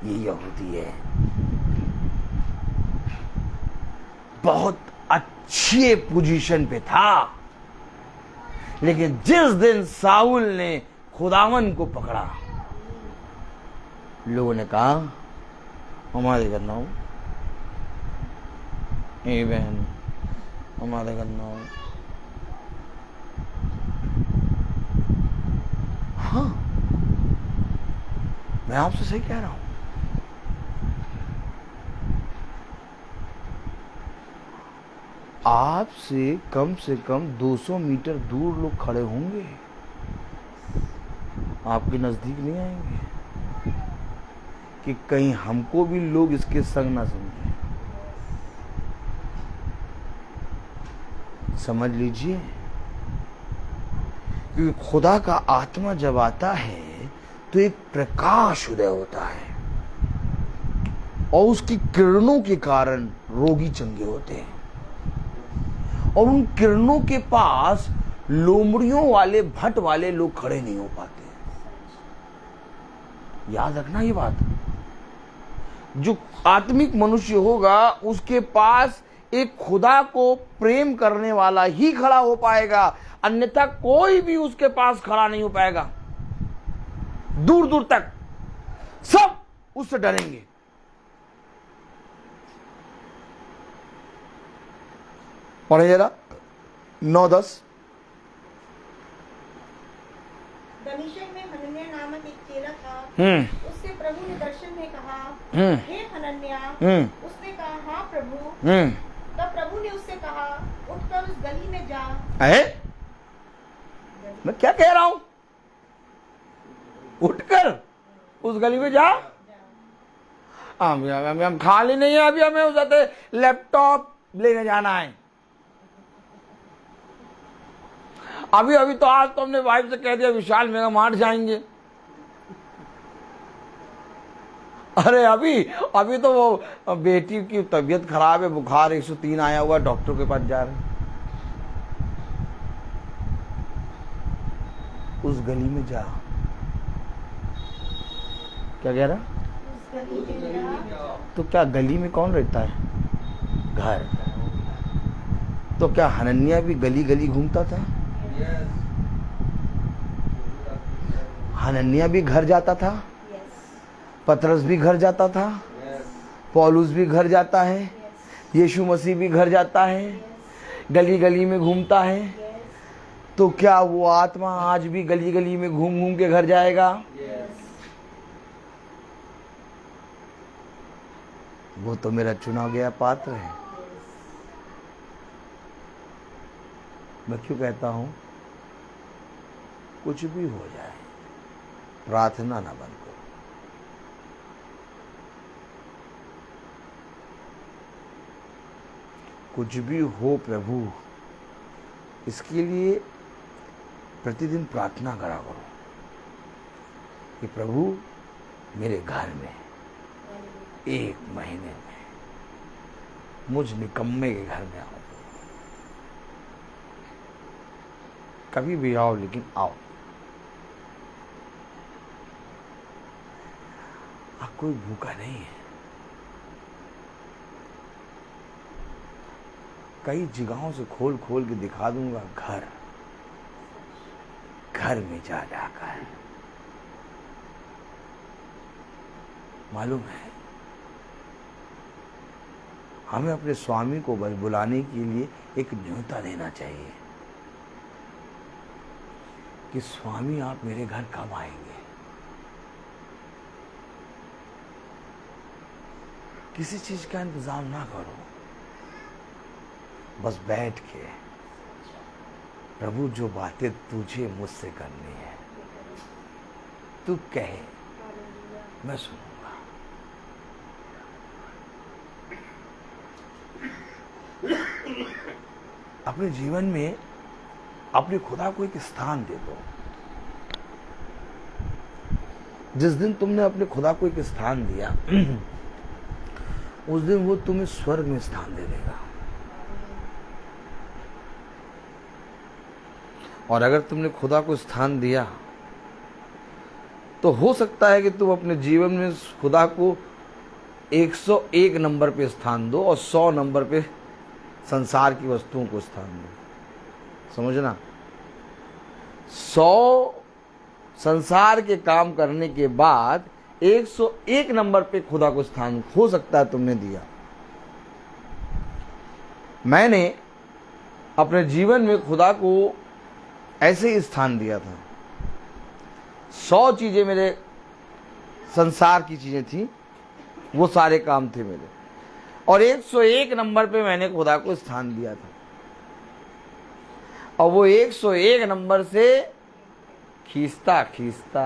Speaker 1: ये यहूदी है। बहुत अच्छे पोजीशन पे था, लेकिन जिस दिन साउल ने खुदावन को पकड़ा, लोगों ने कहा हमारे करना हो, ए बहन हमारे करना हो। हाँ, मैं आपसे सही कह रहा हूं। आपसे कम 200 मीटर दूर लोग खड़े होंगे, आपके नजदीक नहीं आएंगे कि कहीं हमको भी लोग इसके संग ना समझें। समझ लीजिए, क्योंकि खुदा का आत्मा जब आता है तो एक प्रकाश उदय होता है और उसकी किरणों के कारण रोगी चंगे होते हैं। और उन किरणों के पास लोमड़ियों वाले, भट वाले लोग खड़े नहीं हो पाते। याद रखना ये बात। जो आत्मिक मनुष्य होगा उसके पास एक खुदा को प्रेम करने वाला ही खड़ा हो पाएगा, अन्यथा कोई भी उसके पास खड़ा नहीं हो पाएगा। दूर दूर तक सब उससे डरेंगे। पढ़े जरा 9-10।
Speaker 2: दमिश्क में हनन्याह नामक एक चेला था। उससे प्रभु ने दर्शन में कहा, हे हनन्याह। उसने कहा, हाँ प्रभु। तब प्रभु ने उससे कहा, उठकर उस गली में जा।
Speaker 1: मैं क्या कह रहा हूं? उठकर उस गली में जा। हम खाली नहीं है, अभी हमें उस लैपटॉप लेने जाना है। अभी तो आज तो हमने वाइफ से कह दिया विशाल मेगा मार्ट जाएंगे। अरे अभी तो वो बेटी की तबीयत खराब है, बुखार 103 आया हुआ, डॉक्टर के पास जा रहे हैं। उस गली में जा। क्या कह रहा? तो क्या गली में कौन रहता है? घर। तो क्या हनन्याह भी गली गली घूमता था? हनन्याह भी घर जाता था, पतरस भी घर जाता था, पौलुस भी घर जाता है, यीशु मसीह भी घर जाता है, गली गली में घूमता है। तो क्या वो आत्मा आज भी गली गली में घूम घूम के घर जाएगा? वो तो मेरा चुना गया पात्र है। मैं क्यों कहता हूं, कुछ भी हो जाए प्रार्थना ना बंद करो। कुछ भी हो प्रभु, इसके लिए प्रतिदिन प्रार्थना करा करो कि प्रभु मेरे घर में 1 महीने में मुझ निकम्मे के घर में आओ। कभी भी आओ, लेकिन आओ। कोई भूखा नहीं है। कई जगहों से खोल खोल के दिखा दूंगा घर घर में जा जाकर। मालूम है, हमें अपने स्वामी को बुलाने के लिए एक न्योता देना चाहिए कि स्वामी आप मेरे घर कब आएंगे। किसी चीज का इंतजाम ना करो, बस बैठ के प्रभु जो बातें तुझे मुझसे करनी है तू कहे, मैं सुनूंगा। अपने जीवन में अपने खुदा को एक स्थान दे दो। जिस दिन तुमने अपने खुदा को एक स्थान दिया उस दिन वो तुम्हें स्वर्ग में स्थान दे देगा। और अगर तुमने खुदा को स्थान दिया तो हो सकता है कि तुम अपने जीवन में खुदा को 101 नंबर पे स्थान दो और 100 नंबर पे संसार की वस्तुओं को स्थान दो। समझना, 100 संसार के काम करने के बाद 101 नंबर पे खुदा को स्थान हो सकता है तुमने दिया। मैंने अपने जीवन में खुदा को ऐसे ही स्थान दिया था। 100 चीजें मेरे संसार की चीजें थी, वो सारे काम थे मेरे, और 101 नंबर पे मैंने खुदा को स्थान दिया था। और वो 101 नंबर से खींचता खींचता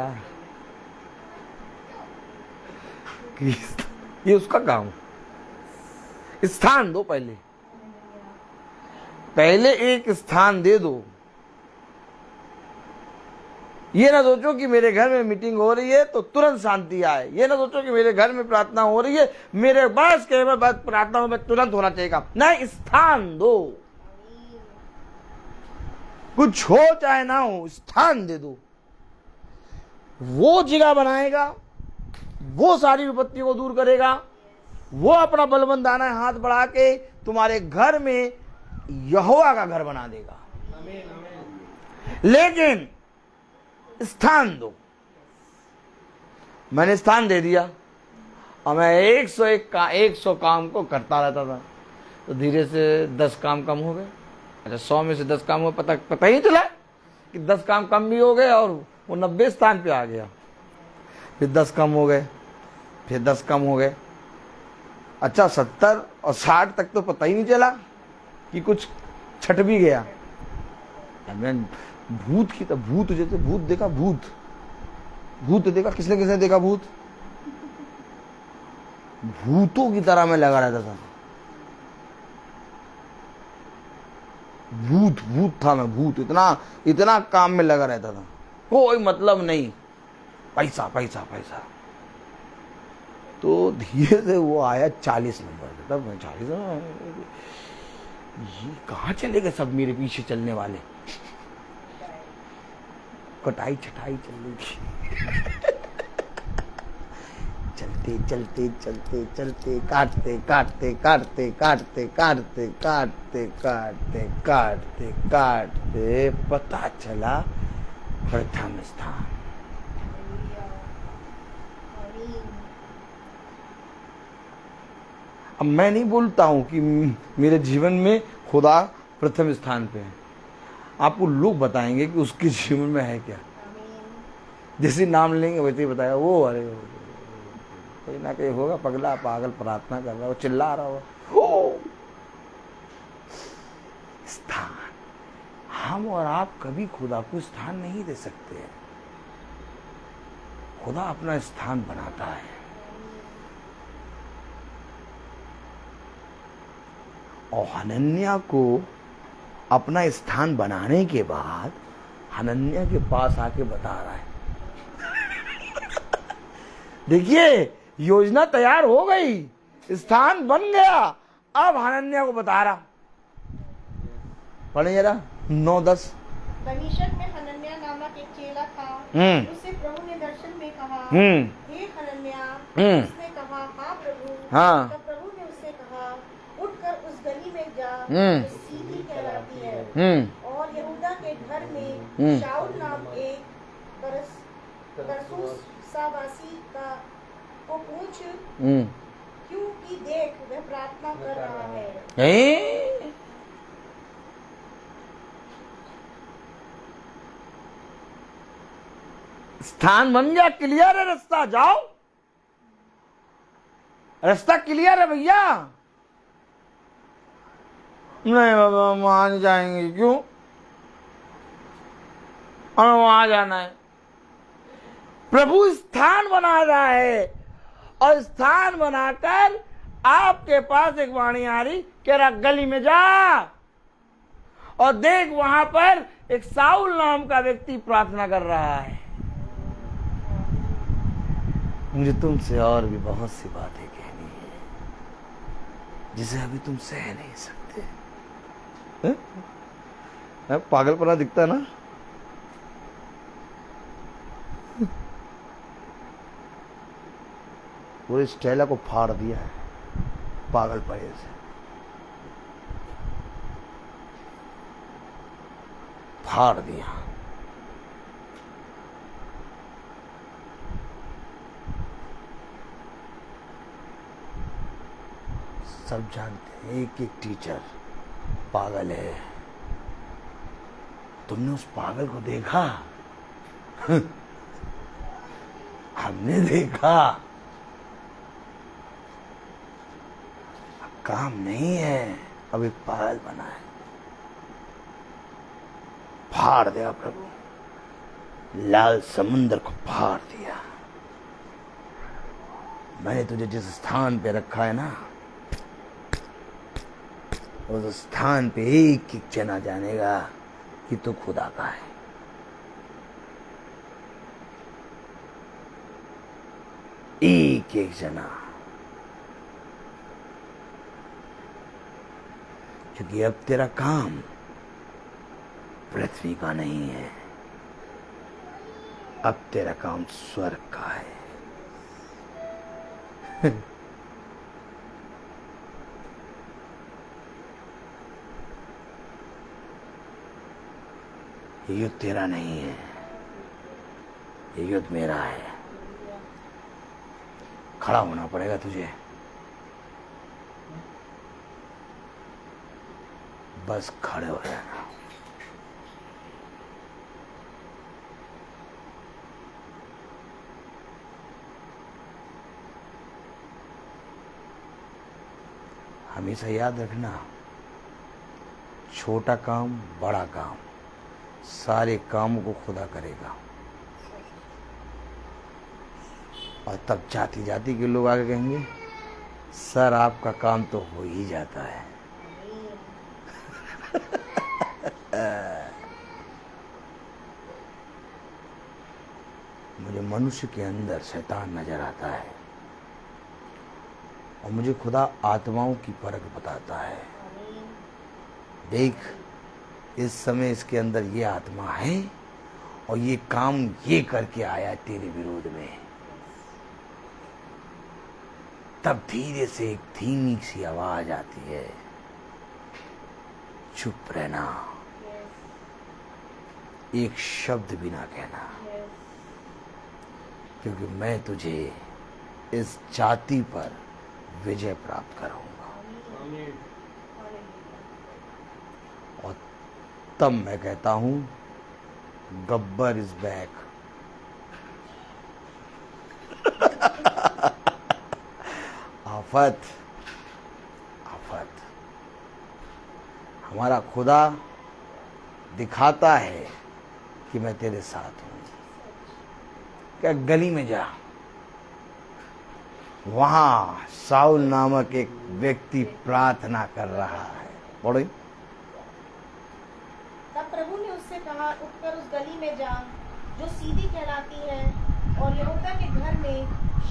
Speaker 1: ये उसका काम। स्थान दो, पहले एक स्थान दे दो। ये ना सोचो कि मेरे घर में मीटिंग हो रही है तो तुरंत शांति आए। ये ना सोचो कि मेरे घर में प्रार्थना हो रही है, मेरे बस के बाद प्रार्थना में तुरंत होना चाहिए। नहीं, स्थान दो। कुछ हो चाहे ना हो, स्थान दे दो। वो जगह बनाएगा, वो सारी विपत्ति को दूर करेगा, वो अपना बलवंत दाना हाथ बढ़ा के तुम्हारे घर में यहोवा का घर बना देगा। लेकिन स्थान दो। मैंने स्थान दे दिया और मैं 100 काम को करता रहता था, तो धीरे से 10 काम कम हो गए। अच्छा, 100 में से 10 काम हुआ, पता ही चला कि 10 काम कम भी हो गए और वो 90 स्थान पे आ गया। फिर 10 कम हो गए, फिर 10 कम हो गए। अच्छा, 70 और 60 तक तो पता ही नहीं चला कि कुछ छट भी गया। मैं भूत की तरह, भूत जैसे भूत देखा, भूत देखा, किसने देखा भूत? भूतों की तरह मैं लगा रहता था। भूत था मैं, भूत। इतना काम में लगा रहता था, कोई मतलब नहीं, पैसा पैसा पैसा। तो धीरे से वो आया 40 नंबर। तब मैं 40, ये कहाँ चले गए सब मेरे पीछे चलने वाले? कटाई छटाई चल रही थी। चलते चलते चलते चलते काटते काटते काटते काटते काटते काटते काटते काटते काटते पता चला प्रथम स्थान। अब मैं नहीं बोलता हूं कि मेरे जीवन में खुदा प्रथम स्थान पे है। आपको लोग बताएंगे कि उसके जीवन में है क्या। जैसे नाम लेंगे वैसे ही बताएगा, वो अरे कोई ना कोई होगा पगला पागल प्रार्थना कर रहा हो, चिल्ला रहा हो। स्थान, हम और आप कभी खुदा को स्थान नहीं दे सकते। खुदा अपना स्थान बनाता है। और हनन्या को अपना स्थान बनाने के बाद हनन्या के पास आके बता रहा है, देखिए योजना तैयार हो गई, स्थान बन गया। अब हनन्या को बता रहा, पढ़े जरा 9-10।
Speaker 2: दमिश्क में हनन्या नामक एक चेला था। उसे प्रभु ने दर्शन में कहा, हे हनन्या। उसने कहा, हाँ प्रभु। तब प्रभु ने उससे कहा, उठकर उस गली में जा जो सीधी कहलाती है, और यहूदा के घर में शाऊल नाम एक तरसुस सावासी को पूछ, क्योंकि देख वह प्रार्थना कर रहा है।
Speaker 1: स्थान बन गया, क्लियर है रास्ता, जाओ, रास्ता क्लियर है भैया। नहीं बाबा वहां नहीं जाएंगे, क्यों? हमें वहां जाना है। प्रभु स्थान बना रहा है, और स्थान बनाकर आपके पास एक वाणी आ रही, कह रहा गली में जा और देख वहां पर एक साउल नाम का व्यक्ति प्रार्थना कर रहा है, मुझे तुमसे और भी बहुत सी बातें कहनी है जिसे अभी तुम सह नहीं सकते। पागलपना दिखता ना? पूरे स्टेला को फाड़ दिया है पागलपने से। फाड़ दिया। सब जानते हैं एक एक टीचर पागल है। तुमने उस पागल को देखा? हमने देखा। अब काम नहीं है, अब एक पागल बना है। फाड़ दिया प्रभु, लाल समुद्र को फाड़ दिया। मैंने तुझे जिस स्थान पे रखा है ना, उस स्थान पे एक एक जना जानेगा कि तू खुदा का है। एक एक जना, क्योंकि अब तेरा काम पृथ्वी का नहीं है, अब तेरा काम स्वर्ग का है। ये युद्ध तेरा नहीं है, ये युद्ध मेरा है। खड़ा होना पड़ेगा तुझे, बस खड़े हो जाना। हमेशा याद रखना, छोटा काम बड़ा काम, सारे कामों को खुदा करेगा। और तब जाति जाति के लोग आगे कहेंगे, सर आपका काम तो हो ही जाता है। मुझे मनुष्य के अंदर शैतान नजर आता है और मुझे खुदा आत्माओं की परख बताता है। देख, इस समय इसके अंदर ये आत्मा है और ये काम ये करके आया तेरे विरोध में। तब धीरे से एक धीमी सी आवाज आती है, चुप रहना, एक शब्द भी ना कहना, क्योंकि मैं तुझे इस जाति पर विजय प्राप्त कराऊंगा। और तब मैं कहता हूं, गब्बर इज बैक। आफत, आफत। हमारा खुदा दिखाता है कि मैं तेरे साथ हूं। क्या गली में जा, वहां साउल नामक एक व्यक्ति प्रार्थना कर रहा है। पढ़ो।
Speaker 2: तब प्रभु ने उससे कहा, उठकर उस गली में जा जो सीधी कहलाती है, और यहूदा के घर में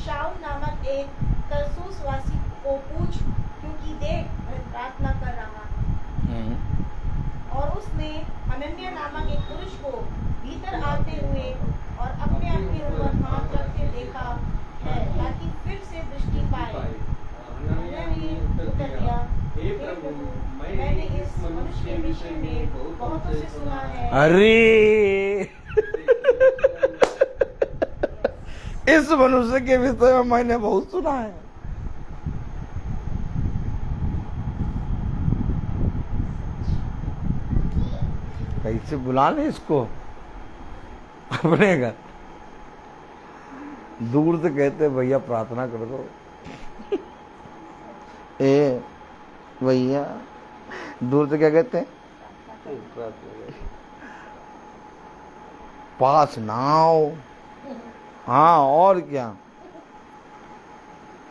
Speaker 2: शाऊल नामक एक तरसुसवासी को पूछ, क्योंकि देख वह प्रार्थना कर रहा है। और उसने हनन्याह नामक एक पुरुष को भीतर आते हुए और अपने अपने ऊपर हाथ रखते देखा है, ताकि फिर से दृष्टि पाए। हनन्याह ने उत्तर दिया, हे प्रभु, मैंने इस मनुष्य के विषय में बहुतों से सुना है।
Speaker 1: अरे इस मनुष्य के विषय में मैंने बहुत सुना है। कैसे बुला ले इसको अपने घर। दूर से कहते भैया प्रार्थना कर दो। ए भैया, दूर से क्या कहते हैं? पास ना आओ। हाँ, और क्या,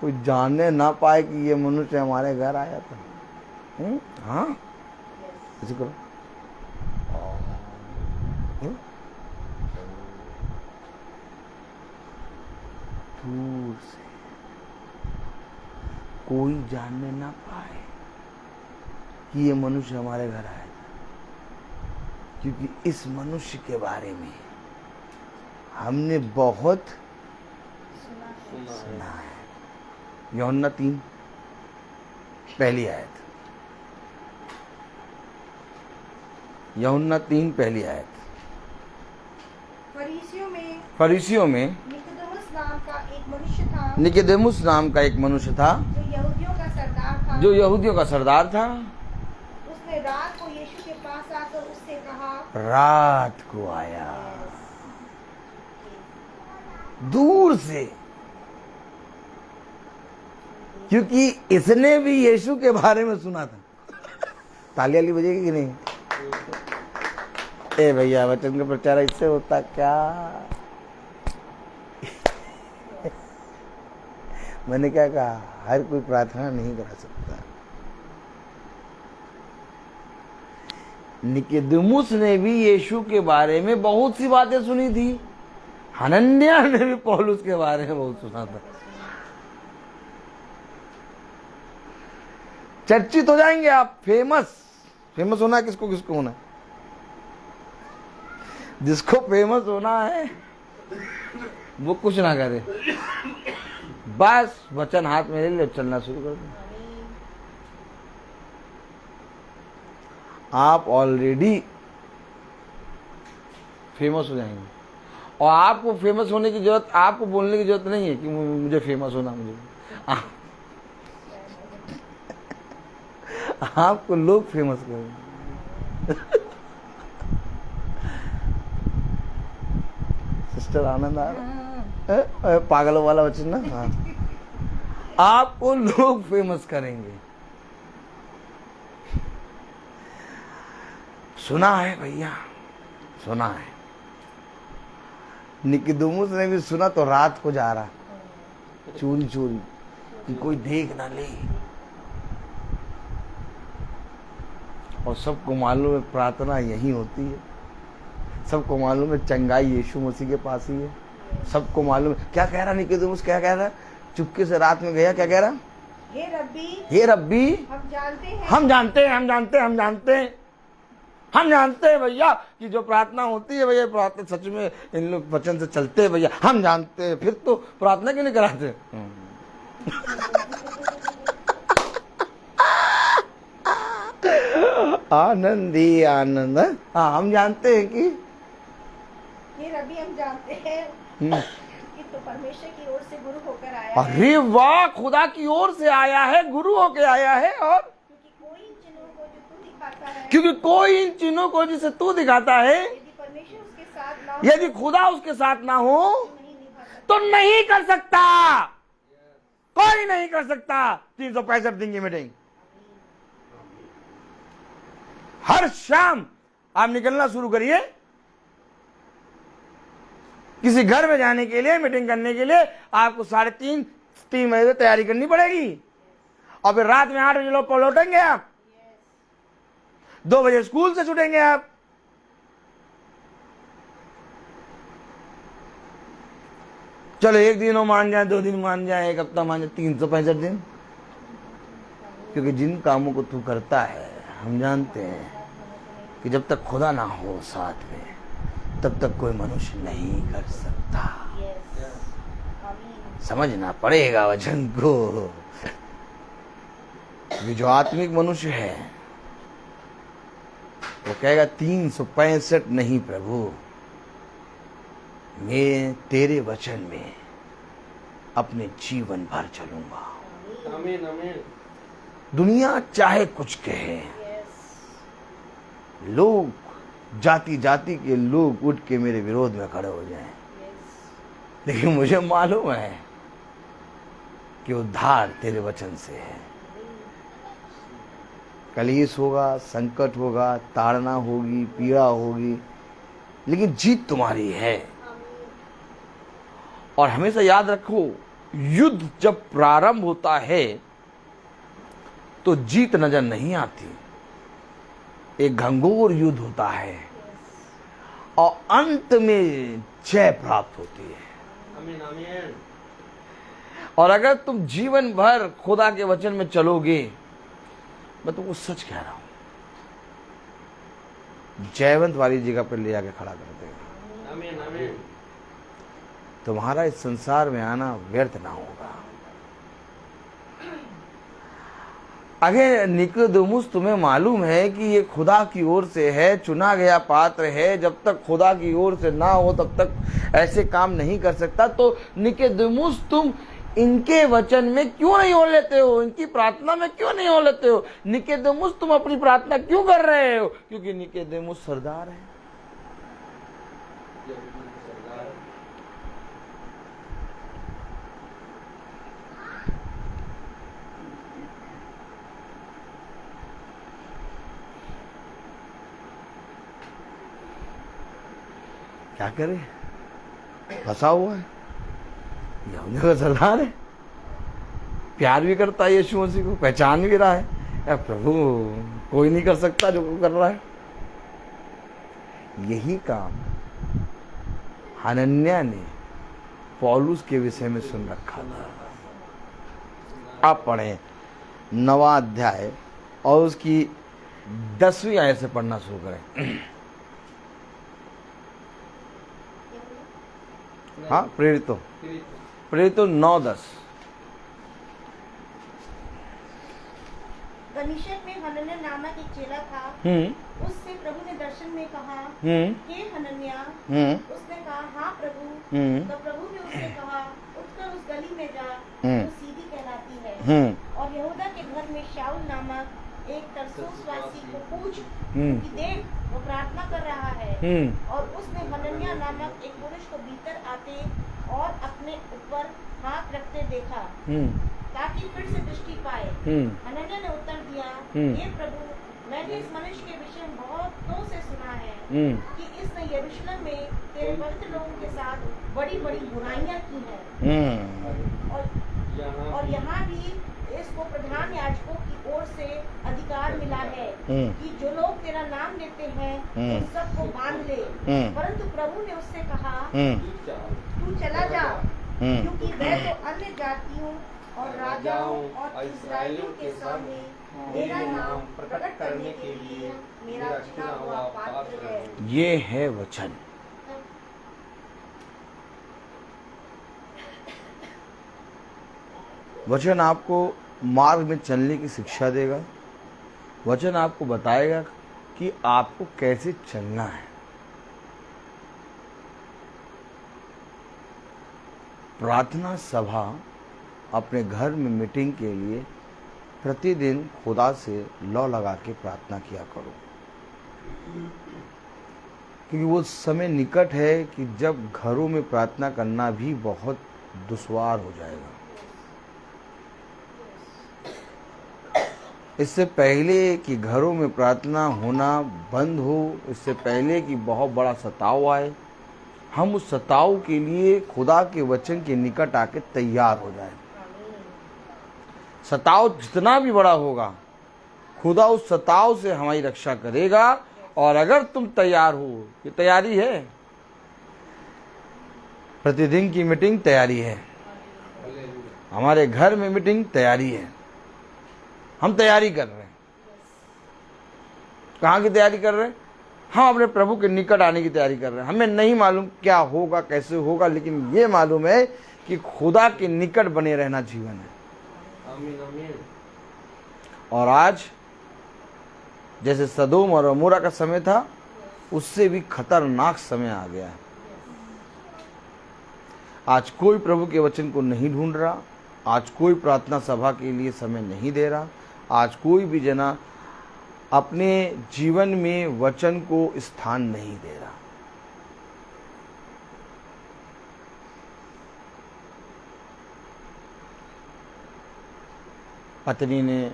Speaker 1: कोई जानने ना पाए कि ये मनुष्य हमारे घर आया था। हाँ, ऐसे करो। दूर से कोई जानने ना पाए कि ये मनुष्य हमारे घर आया, क्योंकि इस मनुष्य के बारे में हमने बहुत सुना है। यूहन्ना 3 पहली आयत। यूहन्ना 3 पहली आयत। फरीसियों में
Speaker 2: निकोदेमुस नाम का एक मनुष्य था,
Speaker 1: निकोदेमुस नाम का एक मनुष्य था
Speaker 2: जो यहूदियों का सरदार था।
Speaker 1: जो यहूदियों का सरदार था।
Speaker 2: उसने रात को यीशु के पास आकर उससे कहा,
Speaker 1: रात को आया, दूर से, क्योंकि इसने भी यीशु के बारे में सुना था। ताली वाली बजेगी कि नहीं? ए भैया, वचन का प्रचार इससे होता क्या? मैंने क्या कहा, हर कोई प्रार्थना नहीं करा सकता। निकोदेमुस ने भी यीशु के बारे में बहुत सी बातें सुनी थी। हनन्याह ने भी पौलुस के बारे में बहुत सुना था। चर्चित हो जाएंगे आप, फेमस होना है। किसको किसको होना है? जिसको फेमस होना है वो कुछ ना करे, बस वचन हाथ में ले लो, चलना शुरू कर दो। आप ऑलरेडी फेमस हो जाएंगे, और आपको फेमस होने की जरूरत, आपको बोलने की जरूरत नहीं है कि मुझे फेमस होना, मुझे आपको लोग फेमस करेंगे। सिस्टर आनंद आ रहा है, पागलों वाला वचन ना। हाँ, आपको लोग फेमस करेंगे। सुना है भैया, सुना है। निकोदेमुस ने भी सुना तो रात को जा रहा चोरी चोरी कि कोई देख ना ले। और सबको मालूम है प्रार्थना यही होती है। सबको मालूम है चंगाई यीशु मसीह के पास ही है। सबको मालूम है। क्या कह रहा निकोदेमुस, क्या कह रहा? चुपके से रात में गया, क्या कह रहा?
Speaker 2: हे रब्बी,
Speaker 1: हे रब्बी,
Speaker 2: हम जानते हैं,
Speaker 1: हम जानते हैं, हम जानते हैं, हम जानते हैं, हम जानते हैं भैया कि जो प्रार्थना होती है भैया, प्रार्थना सच में इन लोग वचन से चलते हैं भैया, हम जानते हैं। फिर तो प्रार्थना क्यों नहीं कराते? आनंद ही आनंद है। हाँ, हम जानते हैं कि
Speaker 2: हे रब्बी, हम जानते हैं कि तो परमेश्वर की ओर से गुरु होकर आया है।
Speaker 1: अरे वाह, खुदा की ओर से आया है, गुरु होके आया है। और
Speaker 2: क्योंकि कोई इन चिन्हों को जो तू दिखाता है,
Speaker 1: क्योंकि कोई इन चिन्हों को जिसे तू दिखाता है,
Speaker 2: यदि परमेश्वर उसके साथ ना हो,
Speaker 1: यदि खुदा उसके साथ ना हो
Speaker 2: नहीं निभा सकता।
Speaker 1: तो नहीं कर सकता। कोई नहीं कर सकता। 365 दिन की मीटिंग हर शाम आप निकलना शुरू करिए। किसी घर में जाने के लिए, मीटिंग करने के लिए आपको 3:30 बजे तैयारी करनी पड़ेगी। और फिर रात में 8 बजे लोग लौटेंगे आप। 2 बजे स्कूल से छूटेंगे आप। चलो 1 दिन मान जाए, 2 दिन मान जाए, 1 हफ्ता मान जाए, 365 दिन। क्योंकि जिन कामों को तू करता है, हम जानते हैं कि जब तक खुदा ना हो साथ में, तब तक कोई मनुष्य नहीं कर सकता। समझना पड़ेगा वचन को। ये जो आत्मिक मनुष्य है वो कहेगा 365 नहीं प्रभु, मैं तेरे वचन में अपने जीवन भर चलूंगा।
Speaker 3: आमीन आमीन।
Speaker 1: दुनिया चाहे कुछ कहे, लोग जाति जाति के लोग उठ के मेरे विरोध में खड़े हो जाएं, लेकिन मुझे मालूम है कि उद्धार तेरे वचन से है। कलेश होगा, संकट होगा, ताड़ना होगी, पीड़ा होगी, लेकिन जीत तुम्हारी है। और हमेशा याद रखो, युद्ध जब प्रारंभ होता है तो जीत नजर नहीं आती। एक घंघोर युद्ध होता है और अंत में जय प्राप्त होती है।
Speaker 3: आमीन आमीन।
Speaker 1: और अगर तुम जीवन भर खुदा के वचन में चलोगे, मैं तुमको सच कह रहा हूं, जयवंत वाली जगह पर ले आके खड़ा कर देगा।
Speaker 3: आमीन आमीन।
Speaker 1: तुम्हारा इस संसार में आना व्यर्थ ना होगा। अगर निकोदेमुस तुम्हें मालूम है कि ये खुदा की ओर से है, चुना गया पात्र है, जब तक खुदा की ओर से ना हो तब तक ऐसे काम नहीं कर सकता, तो निकोदेमुस तुम इनके वचन में क्यों नहीं हो लेते हो, इनकी प्रार्थना में क्यों नहीं हो लेते हो? निकोदेमुस तुम अपनी प्रार्थना क्यों कर रहे हो? क्योंकि निकोदेमुस सरदार है। क्या करे, फंसा हुआ है, यहूदियों का सरदार है, प्यार भी करता है यीशु मसीह को, पहचान भी रहा है। या प्रभु कोई नहीं कर सकता जो कर रहा है। यही काम हनन्याह ने पौलुस के विषय में सुन रखा था। आप पढ़ें 9वां अध्याय और उसकी 10वीं आयत से पढ़ना शुरू करें। हाँ, प्रेरितों 9:10।
Speaker 2: कनिष्क में हनन्याह नामक एक चेला था। उससे प्रभु ने दर्शन में कहा, हे हनन्याह। उसने कहा, हाँ प्रभु। तो प्रभु ने उससे कहा, उठकर उस गली में जा जो सीधी कहलाती है, और यहूदा के घर में शाऊल नामक एक तरसुसवासी को पूछ कि देख वो प्रार्थना कर रहा है। और उसने हनन्याह नामक एक पुरुष को भीतर आते और अपने ऊपर हाथ रखते देखा ताकि फिर से दृष्टि पाए। हनन्याह ने उत्तर दिया, हे प्रभु, मैंने इस मनुष्य के विषय में बहुतों से सुना है कि इसने यरूशलेम में तेरे पवित्र लोगों के साथ बड़ी बड़ी बुराइयां की हैं, और यहाँ भी इसको प्रधान याजकों की ओर से अधिकार मिला है कि जो लोग तेरा नाम लेते हैं उन सबको बांध ले। परंतु प्रभु ने उससे कहा, तू चला जा, क्योंकि वह तो अन्य जातियों और राजाओं और इस्राएलियों के सामने मेरा नाम प्रकट करने के लिए मेरा चुना हुआ पात्र है।
Speaker 1: ये है वचन। वचन आपको मार्ग में चलने की शिक्षा देगा। वचन आपको बताएगा कि आपको कैसे चलना है। प्रार्थना सभा अपने घर में मीटिंग के लिए प्रतिदिन खुदा से लौ लगा के प्रार्थना किया करो, क्योंकि वो समय निकट है कि जब घरों में प्रार्थना करना भी बहुत दुश्वार हो जाएगा। इससे पहले कि घरों में प्रार्थना होना बंद हो, इससे पहले कि बहुत बड़ा सताव आए, हम उस सताव के लिए खुदा के वचन के निकट आके तैयार हो जाए। सताव जितना भी बड़ा होगा, खुदा उस सताव से हमारी रक्षा करेगा। और अगर तुम तैयार हो, ये तैयारी है, प्रतिदिन की मीटिंग तैयारी है, हमारे घर में मीटिंग तैयारी है, हम तैयारी कर रहे हैं। कहाँ की तैयारी कर रहे हैं? हम अपने प्रभु के निकट आने की तैयारी कर रहे हैं। हमें नहीं मालूम क्या होगा, कैसे होगा, लेकिन ये मालूम है कि खुदा के निकट बने रहना जीवन है।
Speaker 3: आमीन आमीन।
Speaker 1: और आज जैसे सदोम और अमोरा का समय था, उससे भी खतरनाक समय आ गया है। आज कोई प्रभु के वचन को नहीं ढूंढ रहा, आज कोई प्रार्थना सभा के लिए समय नहीं दे रहा, आज कोई भी जना अपने जीवन में वचन को स्थान नहीं दे रहा। पत्नी ने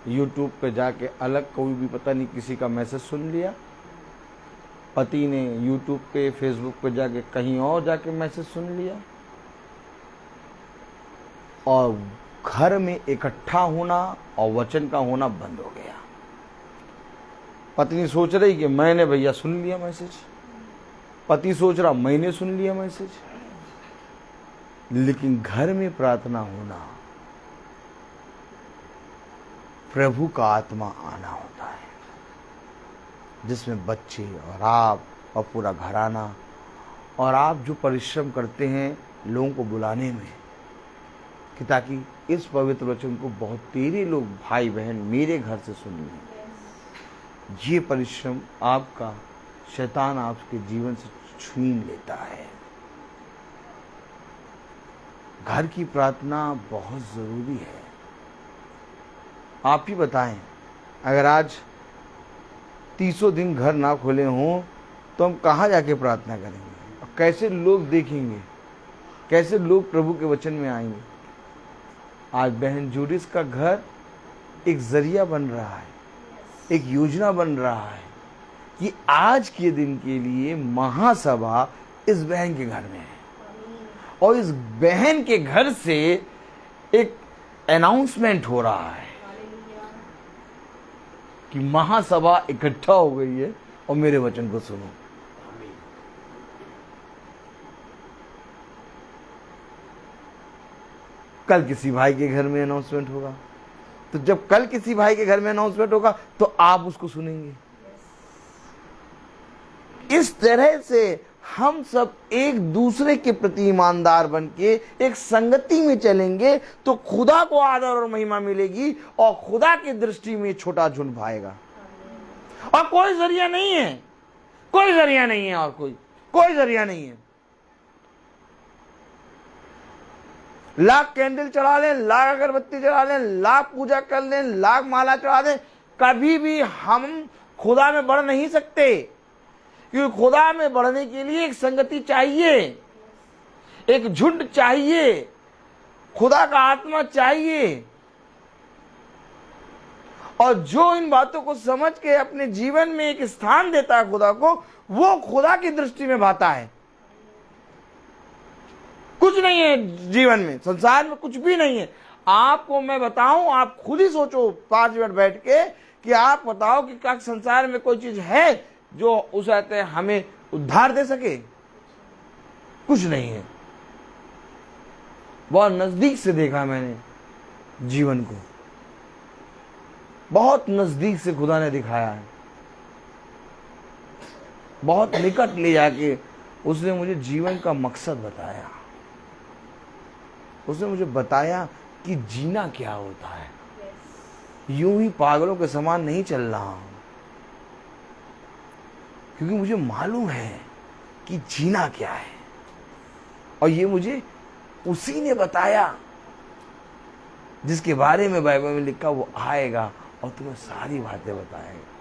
Speaker 1: YouTube पे जाके अलग कोई भी पता नहीं किसी का मैसेज सुन लिया, पति ने YouTube पे Facebook पे जाके कहीं और जाके मैसेज सुन लिया, और घर में इकट्ठा होना और वचन का होना बंद हो गया। पत्नी सोच रही कि मैंने भैया सुन लिया मैसेज, पति सोच रहा मैंने सुन लिया मैसेज, लेकिन घर में प्रार्थना होना प्रभु का आत्मा आना होता है, जिसमें बच्चे और आप और पूरा घराना और आप जो परिश्रम करते हैं लोगों को बुलाने में, कि ताकि इस पवित्र वचन को बहुत तेरे लोग भाई बहन मेरे घर से सुन लें। ये परिश्रम आपका शैतान आपके जीवन से छीन लेता है। घर की प्रार्थना बहुत जरूरी है। आप ही बताएं, अगर आज 30 दिन घर ना खोले हों तो हम कहाँ जाके प्रार्थना करेंगे? और कैसे लोग देखेंगे? कैसे लोग प्रभु के वचन में आएंगे? आज बहन जूडिस का घर एक जरिया बन रहा है, एक योजना बन रहा है कि आज के दिन के लिए महासभा इस बहन के घर में है, और इस बहन के घर से एक अनाउंसमेंट हो रहा है कि महासभा इकट्ठा हो गई है और मेरे वचन को सुनो। कल किसी भाई के घर में अनाउंसमेंट होगा, तो जब कल किसी भाई के घर में अनाउंसमेंट होगा तो आप उसको सुनेंगे। इस तरह से हम सब एक दूसरे के प्रति ईमानदार बन के एक संगति में चलेंगे तो खुदा को आदर और महिमा मिलेगी, और खुदा की दृष्टि में छोटा झुंड भाएगा। और कोई जरिया नहीं है, कोई जरिया नहीं है, और कोई जरिया नहीं है। लाख कैंडल चढ़ा लें, लाख अगरबत्ती चढ़ा लें, लाख पूजा कर लें, लाख माला चढ़ा दें, कभी भी हम खुदा में बढ़ नहीं सकते, क्योंकि खुदा में बढ़ने के लिए एक संगति चाहिए, एक झुंड चाहिए, खुदा का आत्मा चाहिए। और जो इन बातों को समझ के अपने जीवन में एक स्थान देता है खुदा को, वो खुदा की दृष्टि में भाता है। कुछ नहीं है जीवन में, संसार में कुछ भी नहीं है। आपको मैं बताऊं, आप खुद ही सोचो 5 मिनट बैठ के कि आप बताओ कि क्या संसार में कोई चीज है जो उस कहते हैं हमें उद्धार दे सके? कुछ नहीं है। बहुत नजदीक से देखा मैंने जीवन को, बहुत नजदीक से खुदा ने दिखाया है, बहुत निकट ले जाके उसने मुझे जीवन का मकसद बताया। उसने मुझे बताया कि जीना क्या होता है। यूं ही पागलों के समान नहीं चल रहा हूं, क्योंकि मुझे मालूम है कि जीना क्या है, और ये मुझे उसी ने बताया जिसके बारे में बाइबल में लिखा वो आएगा और तुम्हें सारी बातें बताएगा।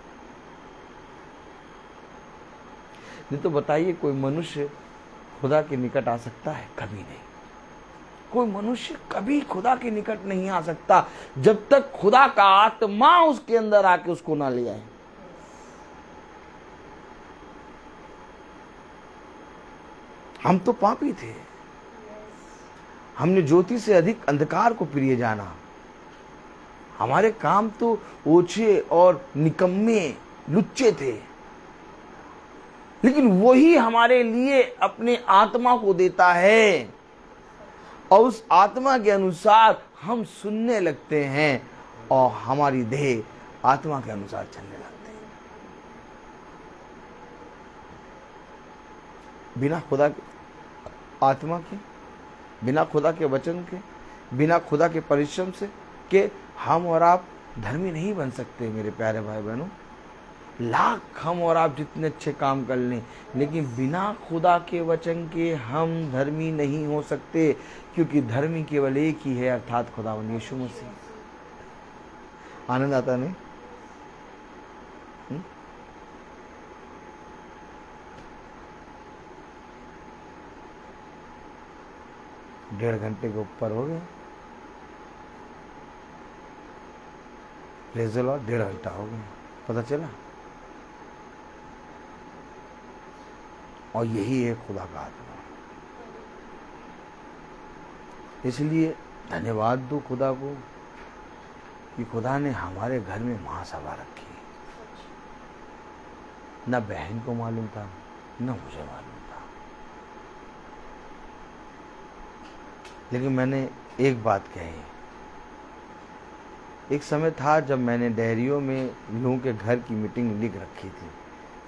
Speaker 1: नहीं तो बताइए, कोई मनुष्य खुदा के निकट आ सकता है? कभी नहीं। कोई मनुष्य कभी खुदा के निकट नहीं आ सकता जब तक खुदा का आत्मा उसके अंदर आके उसको ना ले आए। हम तो पापी थे, हमने ज्योति से अधिक अंधकार को प्रिय जाना। हमारे काम तो ओछे और निकम्मे लुच्चे थे, लेकिन वही हमारे लिए अपने आत्मा को देता है, और उस आत्मा के अनुसार हम सुनने लगते हैं, और हमारी देह आत्मा के अनुसार चलने लगते हैं। बिना खुदा के आत्मा के, बिना खुदा के वचन के, बिना खुदा के परिश्रम से के हम और आप धर्मी नहीं बन सकते। मेरे प्यारे भाई बहनों, लाख हम और आप जितने अच्छे काम कर लें, लेकिन बिना खुदा के वचन के हम धर्मी नहीं हो सकते, क्योंकि धर्मी केवल एक ही है, अर्थात खुदावंद यीशु मसीह। आनंद आता नहीं? 1.5 घंटे के ऊपर हो गए। प्रेज़ द लॉर्ड, 1.5 घंटा हो गया, पता चला? और यही है खुदा का आत्मा। इसलिए धन्यवाद दो खुदा को कि खुदा ने हमारे घर में महासभा रखी। न बहन को मालूम था, न मुझे मालूम था। लेकिन मैंने एक बात कही, एक समय था जब मैंने डायरियों में लोगों के घर की मीटिंग लिख रखी थी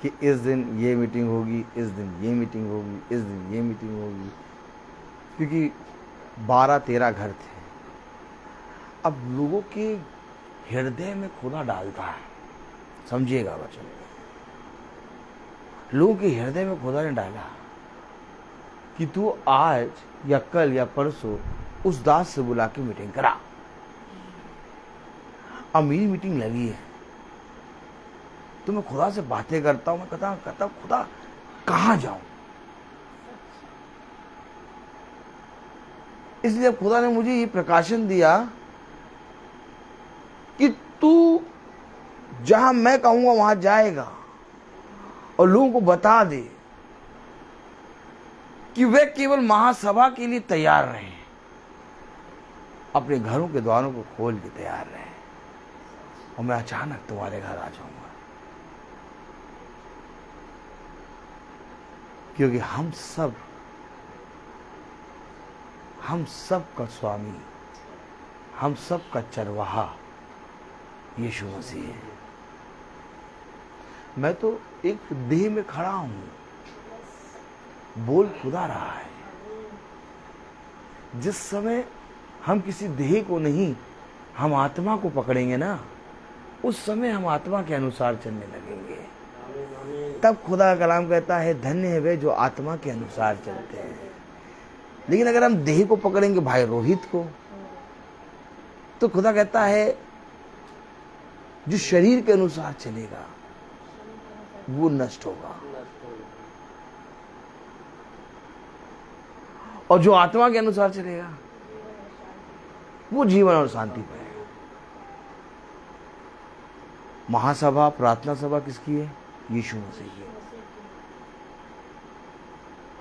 Speaker 1: कि इस दिन ये मीटिंग होगी, इस दिन ये मीटिंग होगी, इस दिन ये मीटिंग होगी, क्योंकि 12-13 घर थे। अब लोगों के हृदय में खुदा डालता है, समझिएगा वचन, लोगों के हृदय में खुदा ने डाला कि तू आज या कल या परसों उस दास से बुला के मीटिंग करा। अब मेरी मीटिंग लगी है तो मैं खुदा से बातें करता हूं, मैं कहता खुदा कहां जाऊं। इसलिए खुदा ने मुझे ये प्रकाशन दिया कि तू जहां मैं कहूंगा वहां जाएगा और लोगों को बता दे कि वे केवल महासभा के लिए तैयार रहें, अपने घरों के द्वारों को खोल के तैयार रहें, और मैं अचानक तुम्हारे घर आ जाऊंगा। क्योंकि हम सब का स्वामी, हम सब का चरवाहा यीशु मसीह है। मैं तो एक देह में खड़ा हूं, बोल खुदा रहा है। जिस समय हम किसी देह को नहीं, हम आत्मा को पकड़ेंगे ना, उस समय हम आत्मा के अनुसार चलने लगेंगे। तब खुदा का कलाम कहता है धन्य है वे जो आत्मा के अनुसार चलते हैं। लेकिन अगर हम देह को पकड़ेंगे, भाई रोहित को, तो खुदा कहता है जो शरीर के अनुसार चलेगा वो नष्ट होगा, और जो आत्मा के अनुसार चलेगा वो जीवन और शांति पाएगा। महासभा, प्रार्थना सभा किसकी है? यीशु मसीह की।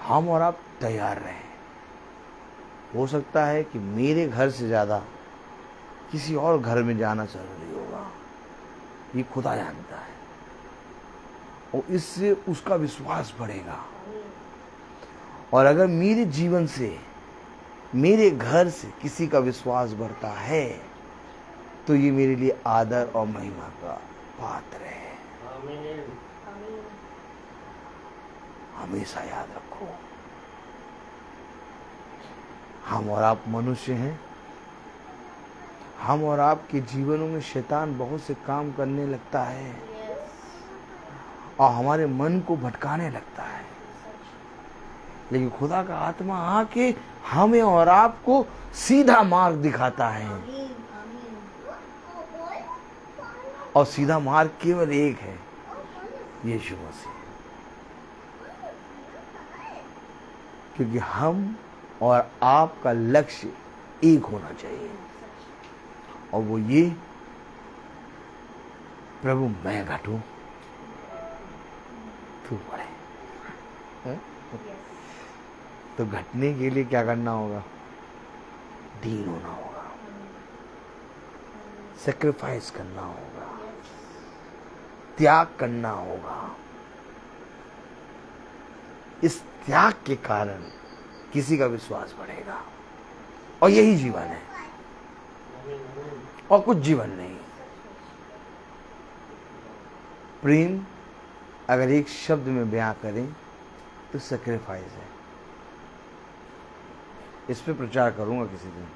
Speaker 1: हम और आप तैयार रहें। हो सकता है कि मेरे घर से ज्यादा किसी और घर में जाना जरूरी होगा, ये खुदा जानता है, और इससे उसका विश्वास बढ़ेगा। और अगर मेरे जीवन से, मेरे घर से किसी का विश्वास बढ़ता है तो ये मेरे लिए आदर और महिमा का पात्र है। हमेशा याद रखो, हम और आप मनुष्य हैं। हम और आपके जीवनों में शैतान बहुत से काम करने लगता है और हमारे मन को भटकाने लगता है, लेकिन खुदा का आत्मा आके हमें और आपको सीधा मार्ग दिखाता है। और सीधा मार्ग केवल एक है, यीशु मसीह। क्योंकि हम और आपका लक्ष्य एक होना चाहिए, और वो ये, प्रभु मैं घटूं तू बढ़े। तो घटने के लिए क्या करना होगा? दीन होना होगा, सैक्रिफाइस करना होगा, त्याग करना होगा। इस त्याग के कारण किसी का विश्वास बढ़ेगा, और यही जीवन है, और कुछ जीवन नहीं। प्रेम अगर एक शब्द में बयां करें तो सैक्रिफाइस है। इस पे प्रचार करूंगा किसी दिन,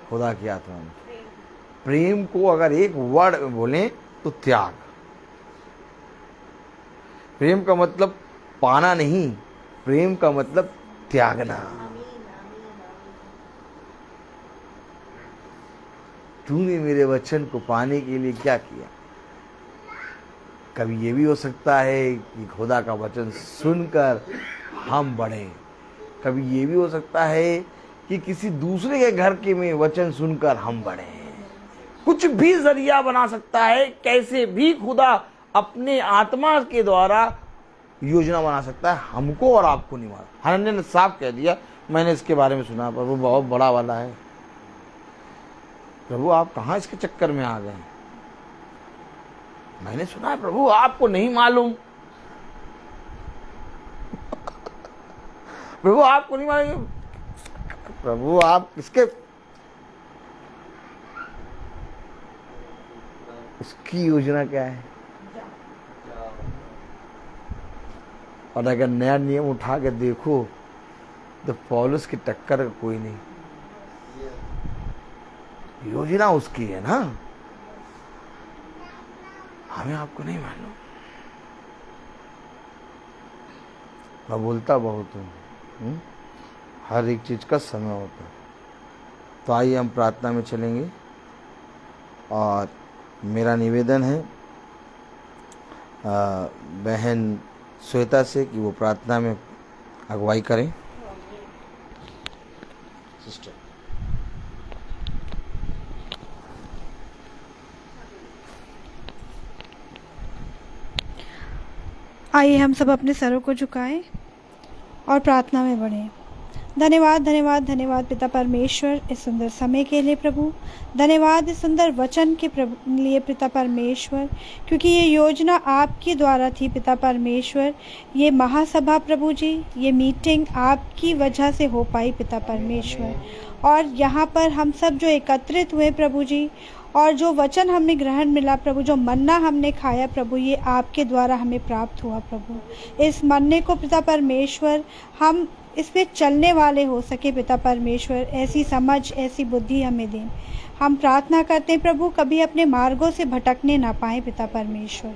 Speaker 1: खुदा की आत्मा में। प्रेम को अगर एक वर्ड में बोलें तो त्याग। प्रेम का मतलब पाना नहीं, प्रेम का मतलब त्यागना। तूने मेरे वचन को पाने के लिए क्या किया? कभी ये भी हो सकता है कि खुदा का वचन सुनकर हम बढ़े। कभी ये भी हो सकता है कि किसी दूसरे के घर के में वचन सुनकर हम बढ़े। कुछ भी जरिया बना सकता है, कैसे भी खुदा अपने आत्मा के द्वारा योजना बना सकता है। हमको और आपको नहीं मालूम। हनन्याह ने साफ कह दिया, मैंने इसके बारे में सुना, प्रभु बहुत बड़ा वाला है। प्रभु आप कहाँ इसके चक्कर में आ गए? मैंने सुना है प्रभु, आपको नहीं मालूम। प्रभु आपको नहीं मारेंगे। प्रभु आप किसके, उसकी योजना क्या है? और अगर नया नियम उठा के देखो तो पौलुस की टक्कर का कोई नहीं, योजना उसकी है ना, हमें आपको नहीं मालूम। मैं बोलता बहुत हूँ, हर एक चीज का समय होता है। तो आइए हम प्रार्थना में चलेंगे और मेरा निवेदन है बहन श्वेता से कि वो प्रार्थना में अगुवाई करें। सिस्टर,
Speaker 4: आइए हम सब अपने सरों को झुकाएं और प्रार्थना में बढ़ें। धन्यवाद धन्यवाद धन्यवाद पिता परमेश्वर इस सुंदर समय के लिए प्रभु। धन्यवाद इस सुंदर वचन के लिए पिता परमेश्वर, क्योंकि ये योजना आपके द्वारा थी पिता परमेश्वर। ये महासभा प्रभु जी, ये मीटिंग आपकी वजह से हो पाई पिता परमेश्वर। और यहाँ पर हम सब जो एकत्रित हुए प्रभु जी, और जो वचन हमें ग्रहण मिला प्रभु, जो मन्ना हमने खाया प्रभु, ये आपके द्वारा हमें प्राप्त हुआ प्रभु। इस मन्ने को पिता परमेश्वर हम इस पे चलने वाले हो सके पिता परमेश्वर, ऐसी समझ ऐसी बुद्धि हमें दें। हम प्रार्थना करते हैं प्रभु, कभी अपने मार्गों से भटकने ना पाएं पिता परमेश्वर।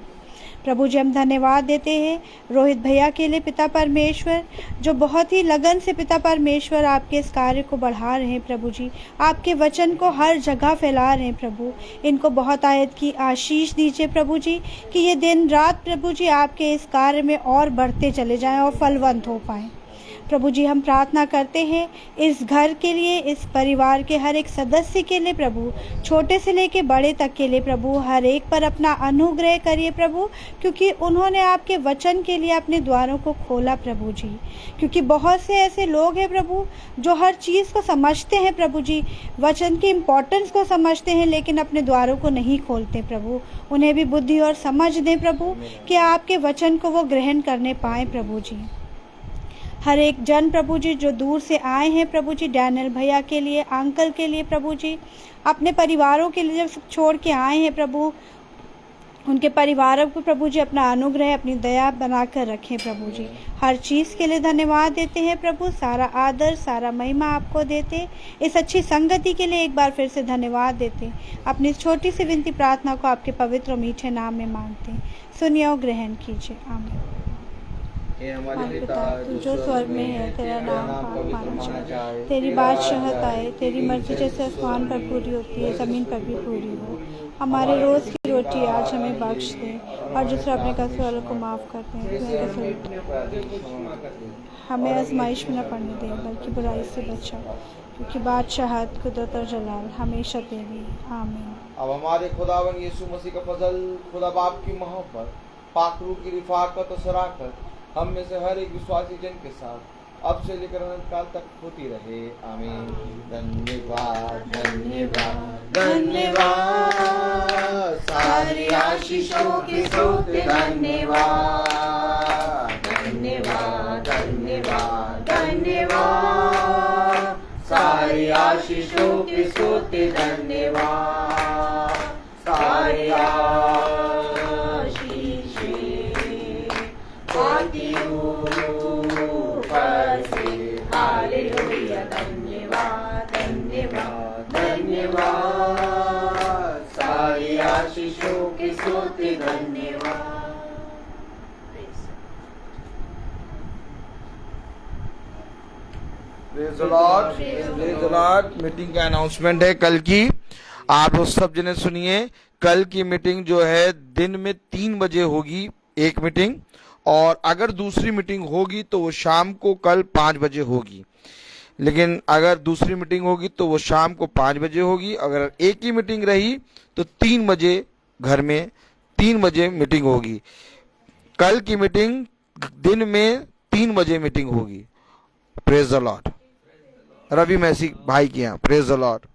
Speaker 4: प्रभु जी हम धन्यवाद देते हैं रोहित भैया के लिए पिता परमेश्वर, जो बहुत ही लगन से पिता परमेश्वर आपके इस कार्य को बढ़ा रहे हैं प्रभु जी, आपके वचन को हर जगह फैला रहे हैं प्रभु। इनको बहुत आयत की आशीष दीजिए प्रभु जी, कि ये दिन रात प्रभु जी आपके इस कार्य में और बढ़ते चले जाएं और फलवंत हो पाएं। प्रभु जी हम प्रार्थना करते हैं इस घर के लिए, इस परिवार के हर एक सदस्य के लिए प्रभु, छोटे से लेके बड़े तक के लिए प्रभु, हर एक पर अपना अनुग्रह करिए प्रभु, क्योंकि उन्होंने आपके वचन के लिए अपने द्वारों को खोला प्रभु जी। क्योंकि बहुत से ऐसे लोग हैं प्रभु जो हर चीज़ को समझते हैं प्रभु जी, वचन की इम्पोर्टेंस को समझते हैं, लेकिन अपने द्वारों को नहीं खोलते प्रभु। उन्हें भी बुद्धि और समझ दें प्रभु, कि आपके वचन को वो ग्रहण करने पाएँ प्रभु जी। हर एक जन प्रभु जी जो दूर से आए हैं प्रभु जी, डैनियल भैया के लिए, अंकल के लिए प्रभु जी, अपने परिवारों के लिए जब सब छोड़ के आए हैं प्रभु, उनके परिवारों को प्रभु जी अपना अनुग्रह अपनी दया बनाकर रखें प्रभु जी। हर चीज़ के लिए धन्यवाद देते हैं प्रभु, सारा आदर सारा महिमा आपको देते। इस अच्छी संगति के लिए एक बार फिर से धन्यवाद देते। अपनी छोटी सी विनती प्रार्थना को आपके पवित्र और मीठे नाम में मांगते। सुनिए और ग्रहण कीजिए। आमीन। हमारे पिता तू जो स्वर्ग में है, तेरा नाम माना जाए, तेरी बादशाहत आए, तेरी मर्जी जैसे आसमान पर पूरी होती है ज़मीन पर भी पूरी हो। हमारे रोज़ की रोटी आज हमें बख्श दे, और जिससे अपने कसूर वालों को माफ़ करते हैं, हमें आजमाइश में न पड़ने दे, बल्कि बुराई से बचा, क्योंकि बादशाहत कुदरत और जलाल हमेशा तेरी। आमीन।
Speaker 1: अब हमारे खुदावन यीशु मसीह का फजल, खुदा बाप की मोहब्बत, पाक रूह की रिफाकत और शराकत हम में से हर एक विश्वासी जन के साथ अब से लेकर अनंत काल तक होती रहे। आमीन। धन्यवाद धन्यवाद धन्यवाद, सारी आशीषों के स्रोत धन्यवाद धन्यवाद धन्यवाद धन्यवाद, सारी आशीषों के स्रोत धन्यवाद, सारी आशीषों के सोते धन्यवाद। Praise the Lord, praise the Lord. Meeting का अनाउंसमेंट है कल की, आप लोग सब जने सुनिए। कल की मीटिंग जो है दिन में 3 बजे होगी एक मीटिंग, और अगर दूसरी मीटिंग होगी तो वो शाम को कल 5 बजे होगी। लेकिन अगर दूसरी मीटिंग होगी तो वो शाम को 5 बजे होगी। अगर एक ही मीटिंग रही तो 3 बजे घर में 3 बजे मीटिंग होगी। कल की मीटिंग दिन में 3 बजे मीटिंग होगी। Praise the lord. Ravi Massey भाई के यहाँ। Praise the Lord.